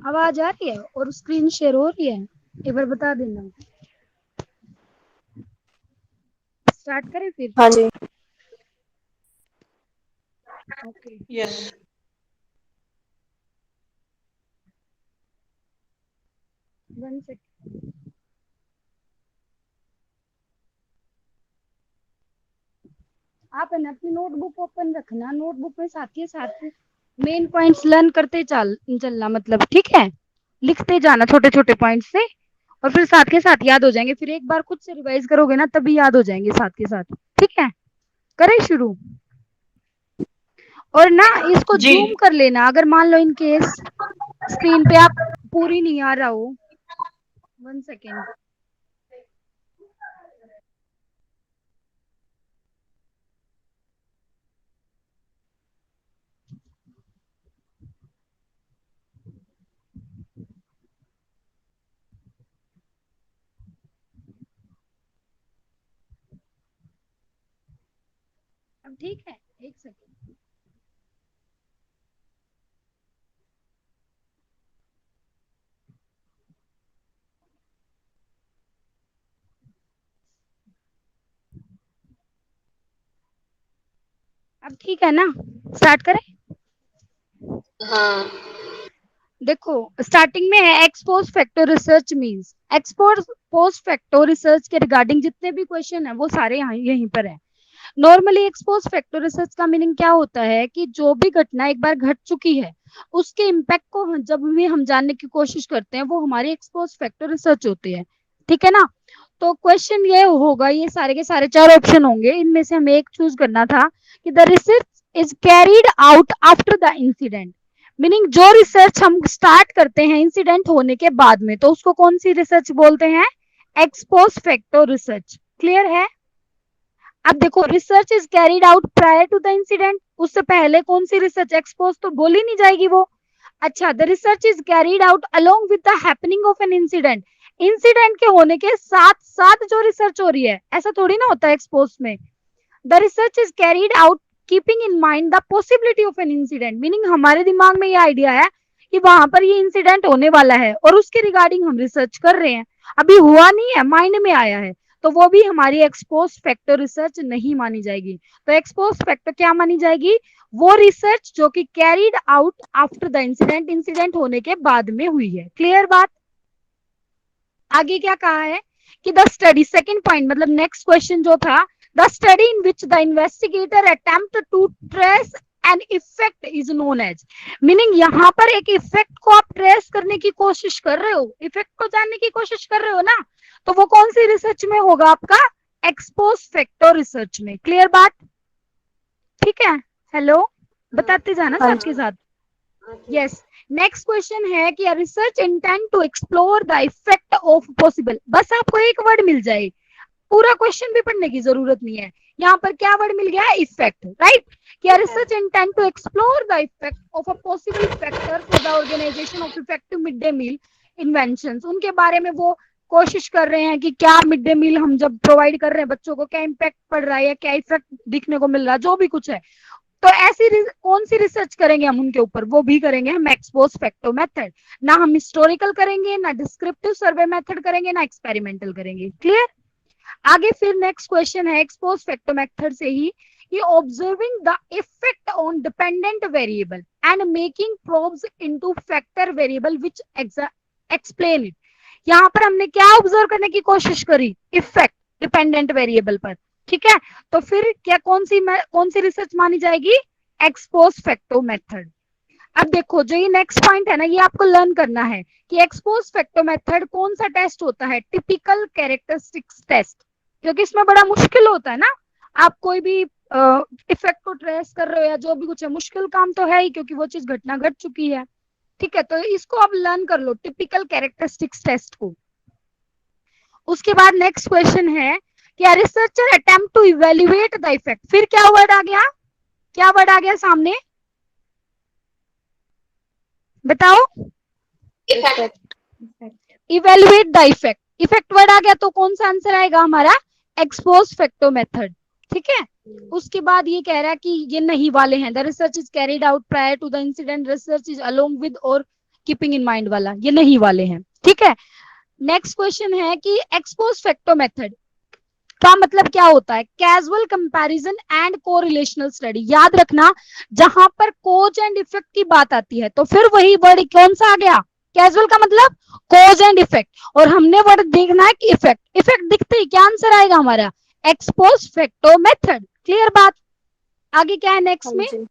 आवाज आ रही है और स्क्रीन शेयर हो रही है? एक बार बता देना। स्टार्ट करें फिर? हाँ जी। ओके। यस। One second. आप है ना अपनी नोटबुक ओपन रखना, नोटबुक में साथ के साथ मेन पॉइंट्स लर्न करते चलना, मतलब ठीक है, लिखते जाना छोटे छोटे पॉइंट्स से, और फिर साथ के साथ याद हो जाएंगे। फिर एक बार खुद से रिवाइज करोगे ना तभी याद हो जाएंगे साथ के साथ। ठीक है, करें शुरू? और ना इसको जी। जूम कर लेना अगर मान लो इन केस स्क्रीन पे आप पूरी नहीं आ रहा हो। One second. अब ठीक है, एक सेकेंड। अब ठीक है ना, स्टार्ट करें? हाँ। देखो स्टार्टिंग में है expose factor research means, expose factor research के रिगार्डिंग जितने भी क्वेश्चन है वो सारे यहाँ यहीं पर है। नॉर्मली एक्सपोज फैक्टर रिसर्च का मीनिंग क्या होता है कि जो भी घटना एक बार घट चुकी है उसके इम्पैक्ट को जब भी हम जानने की कोशिश करते हैं वो हमारी एक्सपोज फैक्टर रिसर्च होती है। ठीक है ना? तो क्वेश्चन ये होगा, ये सारे के सारे चार ऑप्शन होंगे, इनमें से हमें एक चूज करना था कि the research is carried out after the incident. Meaning जो रिसर्च हम स्टार्ट करते हैं इंसिडेंट होने के बाद में तो उसको कौन सी रिसर्च बोलते हैं? Expose factor research. क्लियर है? अब देखो research is carried out prior to the incident, उससे पहले कौन सी रिसर्च? एक्सपोज तो बोली नहीं जाएगी वो। अच्छा, the research is carried out along with the happening of an incident, incident के होने के साथ साथ जो रिसर्च हो रही है, ऐसा थोड़ी ना होता है एक्सपोज में। The research is carried out keeping in mind the possibility of an incident, meaning हमारे दिमाग में ये आइडिया है कि वहां पर ये इंसिडेंट होने वाला है और उसके रिगार्डिंग हम रिसर्च कर रहे हैं, अभी हुआ नहीं है, माइंड में आया है, तो वो भी हमारी एक्सपोज फैक्टर रिसर्च नहीं मानी जाएगी। तो एक्सपोज फैक्टर क्या मानी जाएगी? वो रिसर्च जो कि carried out after the incident, incident होने के बाद में हुई है। क्लियर बात? आगे क्या कहा है कि द स्टडी, सेकंड पॉइंट मतलब नेक्स्ट क्वेश्चन जो था, the study in which the investigator attempt to trace an effect is known as, meaning यहां पर एक इफेक्ट को आप ट्रेस करने की कोशिश कर रहे हो, इफेक्ट को जानने की कोशिश कर रहे हो ना, तो वो कौन सी रिसर्च में होगा? आपका एक्सपोज फैक्टर रिसर्च में। क्लियर बात? ठीक है, हेलो, बताते जाना हाँ साथ के जी। साथ। यस। नेक्स्ट क्वेश्चन है कि research intend to explore the effect of possible, बस आपको एक वर्ड मिल जाए, पूरा क्वेश्चन भी पढ़ने की जरूरत नहीं है। यहाँ पर क्या वर्ड मिल गया है? Effect, right? कि research intend to explore the effect of a possible factor for the organisation of effective mid day meal invention, उनके बारे में वो कोशिश कर रहे हैं कि क्या मिड डे मील हम जब प्रोवाइड कर रहे हैं बच्चों को क्या इम्पैक्ट पड़ रहा है या क्या इफेक्ट दिखने को मिल रहा है, जो भी कुछ है। तो ऐसी कौन सी रिसर्च करेंगे हम उनके ऊपर? वो भी करेंगे हम एक्सपोज फैक्टो मेथड। ना हम हिस्टोरिकल करेंगे, ना डिस्क्रिप्टिव सर्वे मेथड करेंगे, ना एक्सपेरिमेंटल करेंगे। क्लियर? आगे फिर नेक्स्ट क्वेश्चन है एक्सपोज फैक्टो मेथड से ही कि observing the effect on dependent variable and making probes into factor variable which explain it. यहाँ पर हमने क्या ऑब्जर्व करने की कोशिश करी? इफेक्ट डिपेंडेंट वेरिएबल पर। ठीक है, तो फिर क्या कौन सी रिसर्च मानी जाएगी? Expose facto method. अब देखो जो ये नेक्स्ट पॉइंट है ना, ये आपको लर्न करना है कि एक्सपोज फैक्टो मेथड कौन सा टेस्ट होता है? टिपिकल कैरेक्टरिस्टिक्स टेस्ट, क्योंकि इसमें बड़ा मुश्किल होता है ना, आप कोई भी इफेक्ट को ट्रेस कर रहे हो या जो भी कुछ है, मुश्किल काम तो है ही क्योंकि वो चीज घटना घट चुकी है। ठीक है, तो इसको आप लर्न कर लो, टिपिकल कैरेक्टरिस्टिक्स टेस्ट को। उसके बाद नेक्स्ट क्वेश्चन है कि researcher attempt to evaluate the effect, फिर क्या वर्ड आ गया? क्या वर्ड आ गया सामने? बताओ। Effect. Evaluate the effect, effect word आ गया तो कौन सा आंसर आएगा हमारा? Expose facto method. ठीक है, उसके बाद ये कह रहा है कि ये नहीं वाले हैं, the research is carried out prior to the incident, research is along with और कीपिंग इन माइंड वाला, ये नहीं वाले हैं, ठीक है। नेक्स्ट क्वेश्चन है कि एक्सपोज फैक्टर मेथड का मतलब क्या होता है? Casual comparison and correlational study. याद रखना, जहां पर कोज एंड इफेक्ट की बात आती है तो फिर वही वर्ड कौन सा आ गया? कैजुअल का मतलब कोज एंड इफेक्ट, और हमने वर्ड देखना है कि इफेक्ट। इफेक्ट दिखते ही क्या आंसर आएगा हमारा? Expose factor method. क्लियर बात? आगे क्या है नेक्स्ट हाँ में? जी।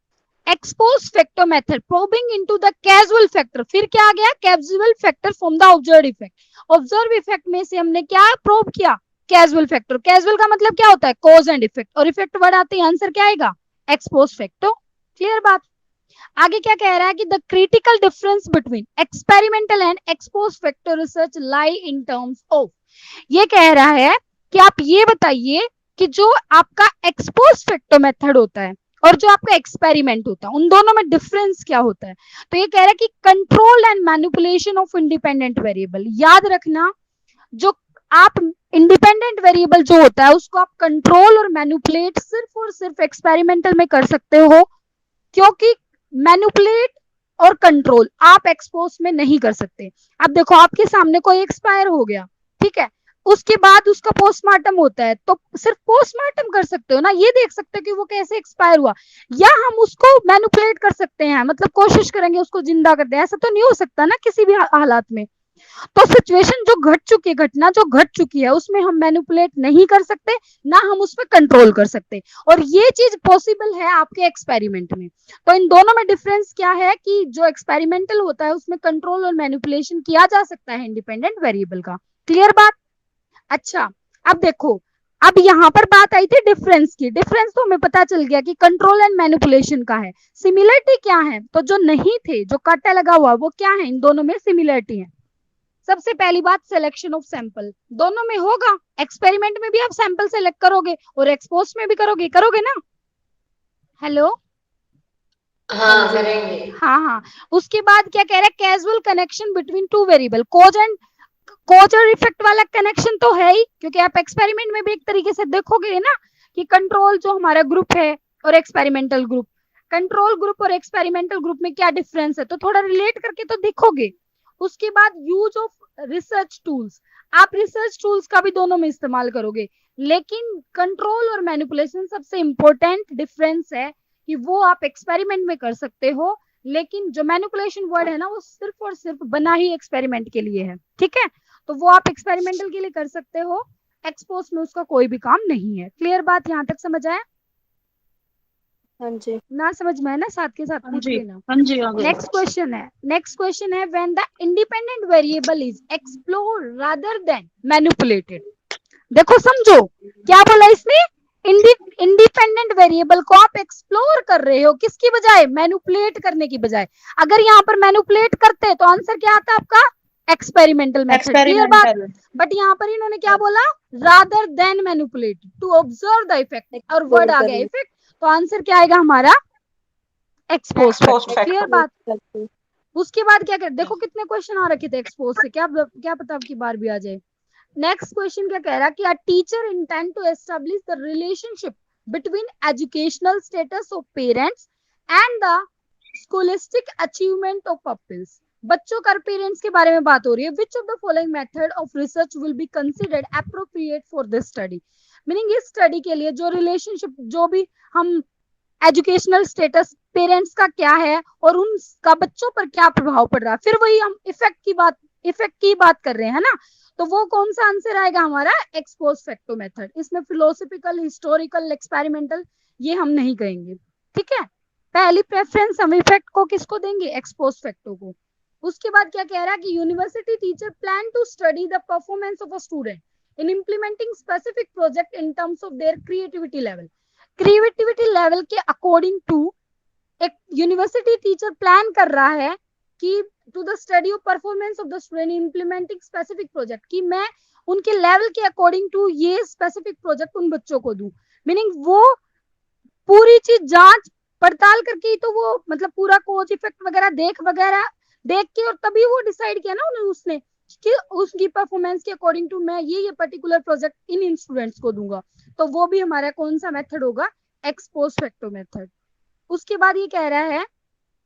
Expose factor method probing into the causal factor. फिर क्या आ गया? Causal factor from the observe effect. Observe effect में से हमने क्या प्रोब किया? Casual factor. कैजुअल का मतलब क्या होता है? कोज एंड इफेक्ट, और इफेक्ट वर्ड आते ही आंसर क्या आएगा? Expose factor. क्लियर बात? आगे क्या कह रहा है कि the critical difference between experimental and expose factor research lie in terms of. ये कह रहा है कि आप ये बताइए कि जो आपका एक्सपोज फैक्टर मेथड होता है और जो आपका एक्सपेरिमेंट होता है, उन दोनों में डिफरेंस क्या होता है? तो ये कह रहा है कि control and manipulation of independent variable. याद रखना, जो आप इंडिपेंडेंट वेरिएबल जो होता है उसको आप कंट्रोल और मैनिपुलेट सिर्फ और सिर्फ एक्सपेरिमेंटल में कर सकते हो, क्योंकि मैनिपुलेट और कंट्रोल आप एक्सपोज में नहीं कर सकते। अब देखो, आपके सामने कोई एक्सपायर हो गया, ठीक है, उसके बाद उसका पोस्टमार्टम होता है, तो सिर्फ पोस्टमार्टम कर सकते हो ना, ये देख सकते हो कि वो कैसे एक्सपायर हुआ, या हम उसको मैनिपुलेट कर सकते हैं, मतलब कोशिश करेंगे उसको जिंदा कर दे। ऐसा तो नहीं हो सकता ना किसी भी हालात में। तो सिचुएशन जो घट चुकी है, घटना जो घट चुकी है, उसमें हम मैनिपुलेट नहीं कर सकते, ना हम उस पर कंट्रोल कर सकते, और ये चीज पॉसिबल है आपके एक्सपेरिमेंट में। तो इन दोनों में डिफरेंस क्या है कि जो एक्सपेरिमेंटल होता है उसमें कंट्रोल और मैनिपुलेशन किया जा सकता है इंडिपेंडेंट वेरिएबल का। क्लियर बात? अच्छा, अब देखो, अब यहां पर बात आई थी डिफरेंस की। डिफरेंस तो हमें पता चल गया कि कंट्रोल एंड मैनिपुलेशन का है। सिमिलरिटी क्या है? तो जो नहीं थे, जो कांटा लगा हुआ, वो क्या है? इन दोनों में सिमिलरिटी है। सबसे पहली बात, सिलेक्शन ऑफ सैंपल। दोनों में होगा, एक्सपेरिमेंट में भी आप सैंपल सेलेक्ट करोगे और एक्सपोज में भी करोगे, करोगे ना? हेलो? हाँ करेंगे। हाँ हाँ। उसके बाद क्या कह रहा है? Causal connection between two variable. Cause और इफेक्ट वाला कनेक्शन तो है ही, क्योंकि आप एक्सपेरिमेंट में भी एक तरीके से देखोगे ना कि कंट्रोल जो हमारा ग्रुप है और एक्सपेरिमेंटल ग्रुप, कंट्रोल ग्रुप और एक्सपेरिमेंटल ग्रुप में क्या डिफरेंस है, तो थोड़ा रिलेट करके तो देखोगे। उसके बाद यूज ऑफ रिसर्च टूल्स। आप रिसर्च टूल्स का भी दोनों में इस्तेमाल करोगे, लेकिन कंट्रोल और मैनिपुलेशन सबसे इंपॉर्टेंट डिफरेंस है कि वो आप एक्सपेरिमेंट में कर सकते हो, लेकिन जो मैनिपुलेशन वर्ड है ना, वो सिर्फ और सिर्फ बना ही एक्सपेरिमेंट के लिए है, ठीक है। तो वो आप एक्सपेरिमेंटल के लिए कर सकते हो, एक्सपोज में उसका कोई भी काम नहीं है। क्लियर बात? यहां तक समझ आया? हाँ जी। ना समझ में है ना, साथ के साथ हाँ पूछ जी, लेना। हाँ जी, आ गए। नेक्स्ट क्वेश्चन है when the independent variable is explore rather than manipulated. देखो समझो, क्या बोला इसने? इंडिपेंडेंट वेरिएबल को आप एक्सप्लोर कर रहे हो, किसकी बजाय? मैनिपुलेट करने की बजाय। अगर यहाँ पर मैनिपुलेट करते तो आंसर क्या आता आपका? Experimental method. क्लियर बात? बट यहाँ पर इन्होंने क्या बोला? Rather than manipulate to observe the effect, और वर्ड आ गया इफेक्ट, तो आंसर क्या आएगा हमारा? Expose factor. क्लियर बात? उसके बाद क्या कर, देखो कितने क्वेश्चन आ रखे थे एक्सपोज से, क्या पता अब की बार भी आ जाए। नेक्स्ट क्वेश्चन क्या कह रहा है कि a teacher intend to establish the relationship between educational status of parents and the scholastic achievement of pupils. बच्चों का पेरेंट्स के बारे में बात हो रही है। Which of the following method of research will be considered appropriate for this study. Meaning इस स्टडी के लिए जो रिलेशनशिप, जो भी हम एजुकेशनल स्टेटस पेरेंट्स का क्या है और उनका बच्चों पर क्या प्रभाव पड़ रहा है, फिर वही हम इफेक्ट की बात कर रहे हैं ना, तो वो कौन सा आंसर आएगा हमारा? Expose factor method. इसमें फिलोसफिकल, हिस्टोरिकल, एक्सपेरिमेंटल ये हम नहीं कहेंगे, ठीक है। पहली प्रेफरेंस हम इफेक्ट को किसको देंगे? एक्सपोज फैक्टर को। उसके बाद क्या कह रहा है कि university teacher plan to study the performance of a student in implementing specific project in terms of their creativity level. Creativity level के अकॉर्डिंग टू एक यूनिवर्सिटी टीचर प्लान कर रहा है कि to the study of performance of the student implementing specific project, कि मैं उनके level के अकॉर्डिंग टू ये स्पेसिफिक प्रोजेक्ट उन बच्चों को दूं। मीनिंग वो पूरी चीज जांच पड़ताल करके ही तो वो, मतलब पूरा कोज इफेक्ट वगैरह देख के, और तभी वो डिसाइड किया ना उसने कि उसकी परफॉर्मेंस के अकॉर्डिंग टू मैं ये पर्टिकुलर प्रोजेक्ट इन स्टूडेंट्स को दूंगा। तो वो भी हमारा कौन सा मेथड होगा? Expose factor method. उसके बाद ये कह रहा है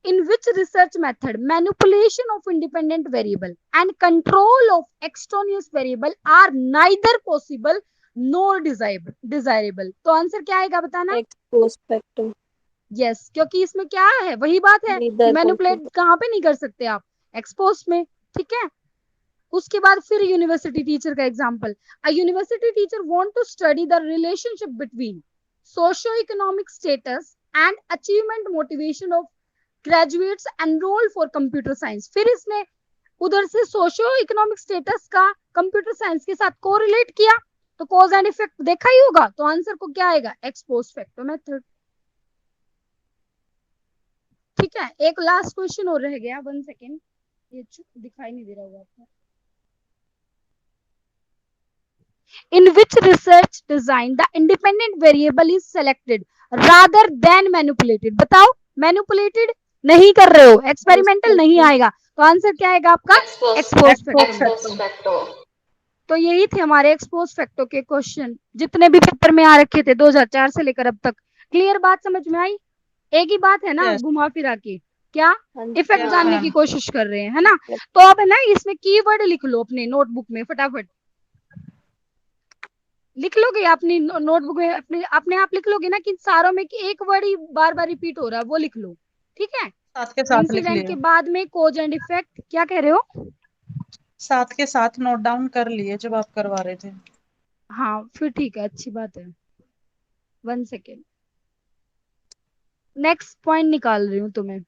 In which research method manipulation of independent variable and control of extraneous variable are neither possible nor desirable? तो आंसर क्या आएगा बताना? Ex post facto. यस, क्योंकि इसमें क्या है, वही बात है कि Neither मैनिपुलेट possible. कहाँ पे नहीं कर सकते आप, एक्सपोस्ट में, ठीक है। उसके बाद फिर यूनिवर्सिटी टीचर का example, a university teacher want to study the relationship between socio economic status and achievement motivation of graduates enrol for computer science. फिर इसने उधर से सोशियो इकोनॉमिक स्टेटस का कंप्यूटर साइंस के साथ कोरिलेट किया, तो कॉज एंड इफेक्ट देखा ही होगा, तो आंसर को क्या आएगा, एक्स पोस्ट फैक्टो मेथड। ठीक है, एक लास्ट क्वेश्चन और रह गया, 1 सेकेंड, ये दिखाई नहीं दे रहा होगा आपको। In which research design the independent variable is selected rather than manipulated? बताओ, मैनिपुलेटेड नहीं कर रहे हो, एक्सपेरिमेंटल नहीं आएगा, तो आंसर क्या आएगा आपका, एक्सपोज फैक्टो। तो यही थे हमारे एक्सपोज फैक्टो के क्वेश्चन, जितने भी पेपर में आ रखे थे 2004 से लेकर अब तक। क्लियर बात समझ में आई? एक ही बात है ना, घुमा फिरा के क्या इफेक्ट जानने की कोशिश कर रहे हैं, है ना। तो अब है ना, इसमें कीवर्ड लिख लो अपने नोटबुक में, फटाफट लिख लोगे अपनी नोटबुक में, अपने आप लिख लोगे ना कि सारों में कि एक वर्ड ही बार बार रिपीट हो रहा है, वो लिख लो, ठीक है। साथ के साथ लिख इंसिडेंट लिए, के बाद में कोज एंड इफेक्ट, क्या कह रहे हो? साथ के साथ नोट डाउन कर लिए जब आप करवा रहे थे। हाँ फिर ठीक है, अच्छी बात है। 1 सेकेंड, नेक्स्ट पॉइंट निकाल रही हूँ तुम्हें।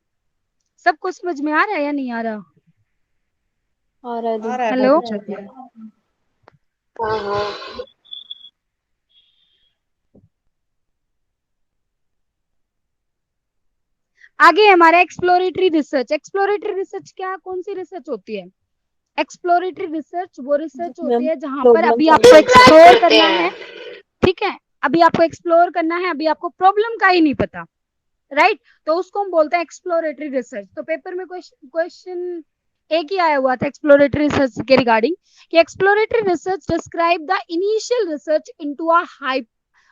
सबको समझ में आ रहा है या नहीं आ रहा? आ रहा है। हेलो, हाँ हाँ। आगे हमारा एक्सप्लोरेटरी रिसर्च। एक्सप्लोरेटरी रिसर्च क्या, कौन सी रिसर्च होती है? एक्सप्लोरेटरी रिसर्च वो रिसर्च होती है जहां पर अभी आपको एक्सप्लोर करना है, ठीक है, अभी आपको एक्सप्लोर करना है, अभी आपको प्रॉब्लम का ही नहीं पता, राइट, तो उसको हम बोलते हैं एक्सप्लोरेटरी रिसर्च। तो पेपर में क्वेश्चन एक ही आया हुआ था एक्सप्लोरेटरी रिसर्च के रिगार्डिंग, कि exploratory research describe the initial research into a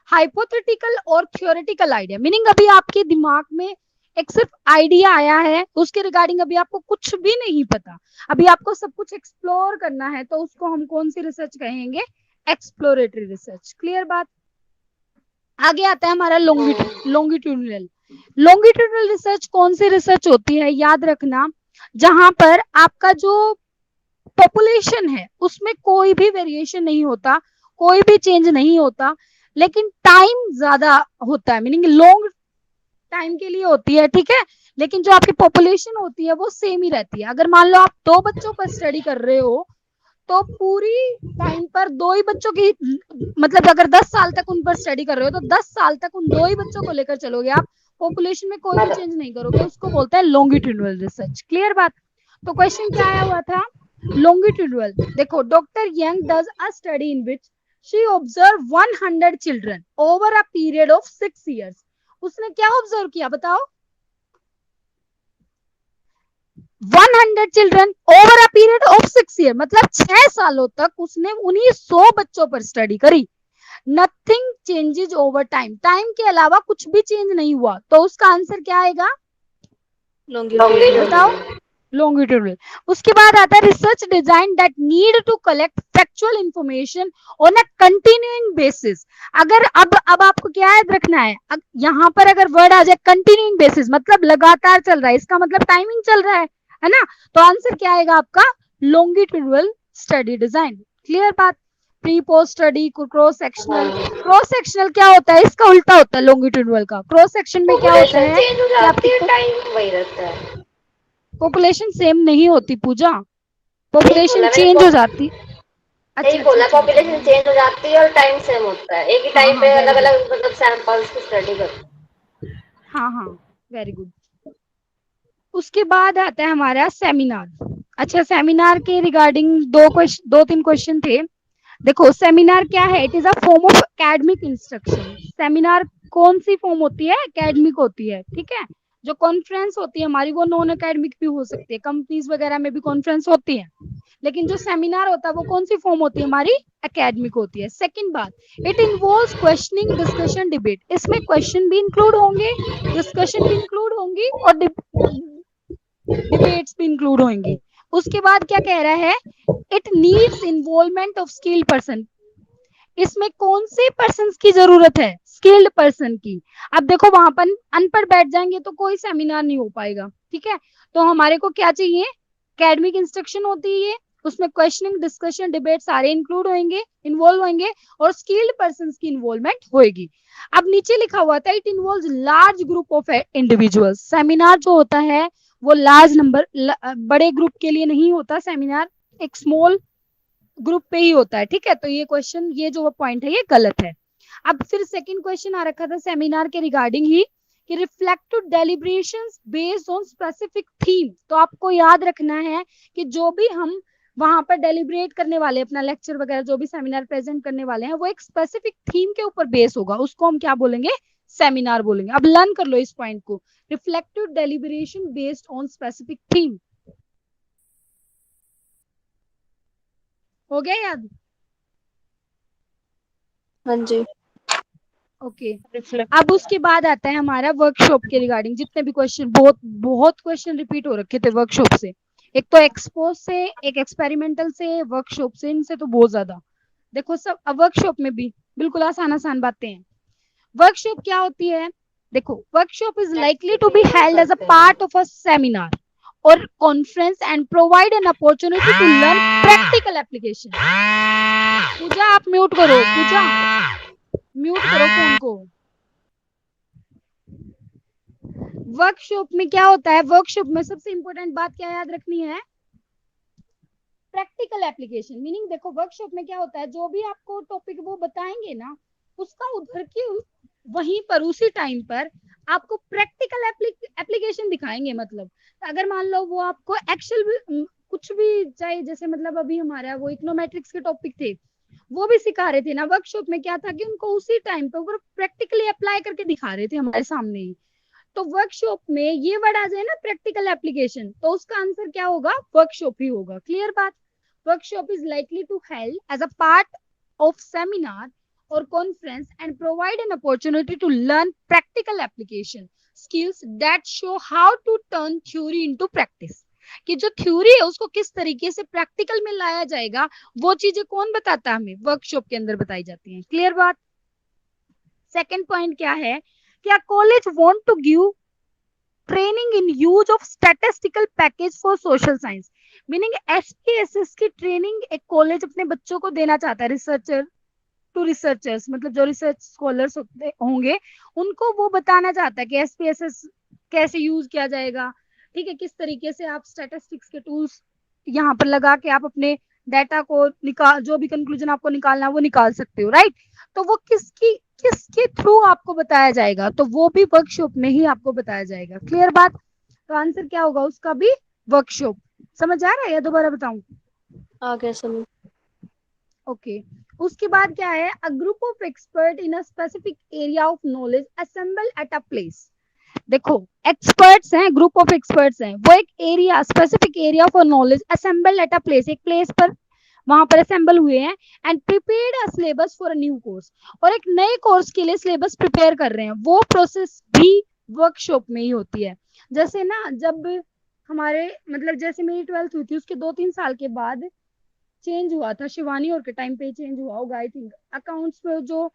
hypothetical और थ्योरेटिकल आइडिया। मीनिंग अभी आपके दिमाग में एक सिर्फ आइडिया आया है, उसके रिगार्डिंग अभी आपको कुछ भी नहीं पता, अभी आपको सब कुछ एक्सप्लोर करना है, तो उसको हम कौन सी रिसर्च कहेंगे, एक्सप्लोरेटरी रिसर्च। क्लियर बात? आगे आता है हमारा लॉन्गिट्यूडिनल। लॉन्गिट्यूडिनल रिसर्च कौन सी रिसर्च होती है, याद रखना, जहां पर आपका जो पॉपुलेशन है उसमें कोई भी वेरिएशन नहीं होता, कोई भी चेंज नहीं होता, लेकिन टाइम ज्यादा होता है, मीनिंग लॉन्ग टाइम के लिए होती है, ठीक है, लेकिन जो आपकी पॉपुलेशन होती है वो सेम ही रहती है। अगर मान लो आप 2 बच्चों पर स्टडी कर रहे हो, तो पूरी टाइम पर 2 ही बच्चों की, मतलब अगर 10 साल तक उन पर स्टडी कर रहे हो तो 10 साल तक उन 2 ही बच्चों को लेकर चलोगे आप, पॉपुलेशन में कोई भी चेंज नहीं करोगे, उसको बोलते हैं लॉन्गिट्यूडिनल रिसर्च। क्लियर बात? तो क्वेश्चन क्या आया हुआ था, लॉन्गिट्यूडिनल। देखो, doctor young does a study in which she observe 100 children over a period of 6 years। उसने क्या ऑब्जर्व किया बताओ, 100 children over a period of 6 years, मतलब 6 सालों तक उसने उन्हीं 100 बच्चों पर स्टडी करी। Nothing changes over time, time के अलावा कुछ भी चेंज नहीं हुआ, तो उसका आंसर क्या आएगा, बताओ, लॉन्गिट्यूडिनल। उसके बाद आता है research design that need to collect factual information on a continuing basis. अगर अब आपको क्या याद रखना है, यहाँ पर अगर वर्ड आ जाए कंटिन्यूइंग बेसिस, मतलब लगातार चल रहा है, इसका मतलब टाइमिंग चल रहा है ना, तो आंसर क्या आएगा आपका, लॉन्गिट्यूडिनल स्टडी डिजाइन। क्लियर बात? Pre post study, cross sectional. Cross sectional क्या होता है, इसका उल्टा होता है लॉन्गिट्यूडिनल का। क्रॉस सेक्शन में क्या होता है कि आपकी टाइम वही रहता है, पॉपुलेशन सेम नहीं होती पूजा, पॉपुलेशन चेंज हो जाती। नहीं बोला, पॉपुलेशन चेंज हो जाती है और टाइम सेम होता है, एक ही टाइम पे अलग अलग मतलब सैंपल्स की स्टडी करते। हाँ हाँ, वेरी गुड। उसके बाद आता है हमारा सेमिनार। अच्छा, सेमिनार के रिगार्डिंग 2-3 क्वेश्चन थे। देखो, सेमिनार क्या है, it is a form of academic instruction. Seminar कौन सी फॉर्म होती है, एकेडमिक होती है, ठीक है। जो कॉन्फ्रेंस होती है हमारी वो नॉन एकेडमिक भी हो सकती है, कंपनीज वगैरह में भी कॉन्फ्रेंस होती है, लेकिन जो सेमिनार होता है वो कौन सी फॉर्म होती है हमारी, एकेडमिक होती है। सेकंड बात, it involves questioning, discussion, debate. इसमें क्वेश्चन भी इंक्लूड होंगे, डिस्कशन भी इंक्लूड होंगी और डिबेट्स भी इंक्लूड होंगी। उसके बाद क्या कह रहा है, it needs involvement of skilled person. इसमें कौन से पर्सन की जरूरत है, स्किल्ड पर्सन की। अब देखो वहां पर अनपढ़ बैठ जाएंगे तो कोई सेमिनार नहीं हो पाएगा, ठीक है। तो हमारे को क्या चाहिए, एकेडमिक इंस्ट्रक्शन होती है, उसमें क्वेश्चनिंग, डिस्कशन, डिबेट सारे इंक्लूड होंगे, इन्वॉल्व होंगे और स्किल्ड पर्सन की इन्वॉल्वमेंट होगी। अब नीचे लिखा हुआ था, it involves large group of individuals. Seminar जो होता है वो लार्ज नंबर, बड़े ग्रुप के लिए नहीं होता सेमिनार, एक स्मॉल ग्रुप पे ही होता है, ठीक है। तो ये क्वेश्चन, ये जो पॉइंट है ये गलत है। अब फिर सेकंड क्वेश्चन आ रखा था सेमिनार के रिगार्डिंग ही, कि reflective deliberations based on specific theme. तो आपको याद रखना है कि जो भी हम वहां पर डेलिब्रेट करने वाले, अपना लेक्चर वगैरह जो भी सेमिनार प्रेजेंट करने वाले हैं, वो एक स्पेसिफिक थीम के ऊपर बेस होगा, उसको हम क्या बोलेंगे, सेमिनार बोलेंगे। अब लर्न कर लो इस पॉइंट को, reflective deliberation based on specific theme. हो गया याद? हाँ जी। ओके अब उसके बाद आता है हमारा वर्कशॉप के रिगार्डिंग। जितने भी क्वेश्चन, बहुत बहुत क्वेश्चन रिपीट हो रखे थे वर्कशॉप से, एक तो एक्सपोज से, एक एक्सपेरिमेंटल से, वर्कशॉप से, इनसे तो बहुत ज्यादा। देखो सब, अब वर्कशॉप में भी बिल्कुल आसान आसान बातें हैं। वर्कशॉप क्या होती है, देखो workshop is likely to be held as a part of a seminar or conference and provide an opportunity to learn practical application. Pooja आप म्यूट करो, पूजा म्यूट करो फोन को। वर्कशॉप में क्या होता है, वर्कशॉप में सबसे इंपॉर्टेंट बात क्या याद रखनी है, प्रैक्टिकल एप्लीकेशन। मीनिंग देखो वर्कशॉप में क्या होता है, जो भी आपको टॉपिक वो बताएंगे ना, उसका उधर की वहीं पर उसी टाइम पर आपको प्रैक्टिकल एप्लीकेशन दिखाएंगे। मतलब अगर मान लो वो आपको एक्चुअल कुछ भी चाहे, जैसे मतलब अभी हमारा वो इकोनोमेट्रिक्स के टॉपिक थे, वो भी सिखा रहे थे ना वर्कशॉप में, क्या था कि उनको उसी टाइम पे वो प्रैक्टिकली अप्लाई करके दिखा रहे थे हमारे सामने ही। तो वर्कशॉप में ये वर्ड आ जाए ना प्रैक्टिकल एप्लीकेशन, तो उसका आंसर क्या होगा, वर्कशॉप ही होगा। क्लियर बात? Workshop is likely to held as a part of seminar or conference and provide an opportunity to learn practical application skills that show how to turn theory into practice। कि जो theory है उसको किस तरीके से practical में लाया जाएगा, वो चीजें कौन बताता है हमें, वर्कशॉप के अंदर बताई जाती हैं। क्लियर बात? सेकंड पॉइंट क्या है, क्या college want to give training in use of statistical package for social science. Meaning SPSS की ट्रेनिंग एक कॉलेज अपने बच्चों को देना चाहता है, रिसर्चर टू रिसर्चर्स, मतलब जो रिसर्च स्कॉलर्स होंगे उनको वो बताना चाहता है कि एसपीएसएस कैसे यूज किया जाएगा, ठीक है, किस तरीके से आप स्टैटिस्टिक्स के टूल्स यहाँ पर लगा के आप अपने डाटा को निकाल, जो भी कंक्लूजन आपको निकालना है वो निकाल सकते हो, राइट। तो वो किसके थ्रू आपको बताया जाएगा, तो वो भी वर्कशॉप में ही आपको बताया जाएगा। क्लियर बात? तो आंसर क्या होगा उसका भी, वर्कशॉप। समझ आ रहा है या दोबारा बताऊं? आ गया समझ। ओके उसके बाद क्या है, a group of expert in a specific area of knowledge assemble at a place. देखो एक्सपर्ट्स हैं, ग्रुप ऑफ एक्सपर्ट्स हैं, वो एक area, specific area for knowledge assemble at a place, एक प्लेस पर वहां पर असेंबल हुए हैं and prepared a syllabus for a new course, और एक नए कोर्स के लिए सिलेबस प्रिपेयर कर रहे हैं। वो प्रोसेस भी वर्कशॉप में ही होती है। जैसे ना जब हमारे मतलब जैसे मेरी 12th हुई थी, उसके 2-3 साल के बाद चेंज हुआ था, शिवानी और के टाइम पे चेंज हुआ होगा आई थिंक, अकाउंट्स में जो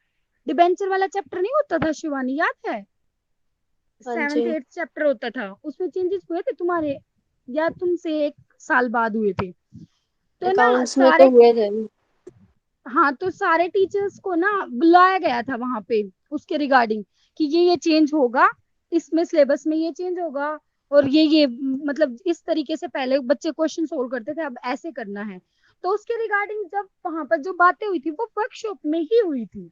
डिबेंचर वाला चैप्टर नहीं होता था, शिवानी याद है, हाँ 7th 8th चैप्टर होता था, उसमें चेंजेस हुए थे तुम्हारे, या तुमसे 1 साल बाद हुए थे? तो ना अकाउंट्स में तो सारे, हुए थे। हाँ तो सारे टीचर्स को ना बुलाया गया था वहां पे उसके रिगार्डिंग, कि ये चेंज होगा, इसमें सिलेबस में ये चेंज होगा, और ये मतलब इस तरीके से पहले बच्चे क्वेश्चन सोल्व करते थे, अब ऐसे करना है। तो उसके रिगार्डिंग जब वहां पर जो बातें हुई थी वो वर्कशॉप में ही हुई थी।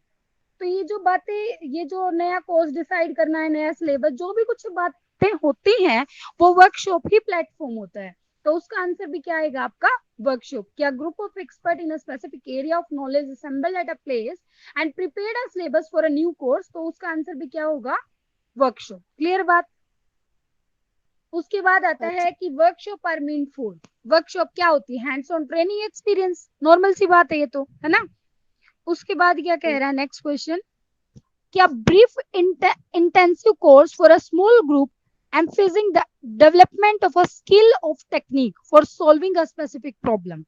तो ये जो बातें, ये जो नया कोर्स डिसाइड करना है, नया सिलेबस, जो भी कुछ बातें होती हैं, वो वर्कशॉप ही प्लेटफॉर्म होता है। तो उसका आंसर भी क्या आएगा आपका, वर्कशॉप। क्या group of expert in a specific area of knowledge assemble at a place and prepared a syllabus for a new course, तो उसका आंसर भी क्या होगा, वर्कशॉप। क्लियर बात? उसके बाद आता है कि workshop are mean for, workshop क्या होती है, hands on training experience, normal सी बात है ये तो, है ना। उसके बाद क्या कह रहा है नेक्स्ट क्वेश्चन, क्या brief intensive course for a small group emphasising the development of a skill of technique for solving a specific problem.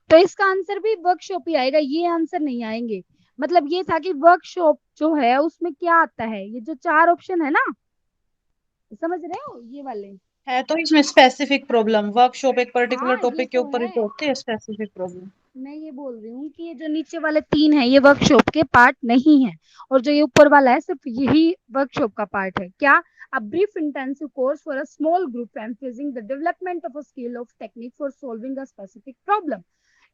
तो इसका आंसर भी वर्कशॉप ही आएगा, ये आंसर नहीं आएंगे। मतलब ये था कि वर्कशॉप जो है उसमें क्या आता है, ये जो चार ऑप्शन है ना, समझ रहे हो ये वाले। है तो इसमें स्पेसिफिक प्रॉब्लम, वर्कशॉप एक पर्टिकुलर हाँ ये टॉपिक के तो ऊपर ही है, तो होती है स्पेसिफिक प्रॉब्लम। मैं ये बोल रही हूँ कि ये जो नीचे वाले तीन है ये वर्कशॉप के पार्ट नहीं है, और जो ये ऊपर वाला है सिर्फ यही वर्कशॉप का पार्ट है। क्या, a brief intensive course for a small group emphasising the development of a skill of technique for solving a specific problem.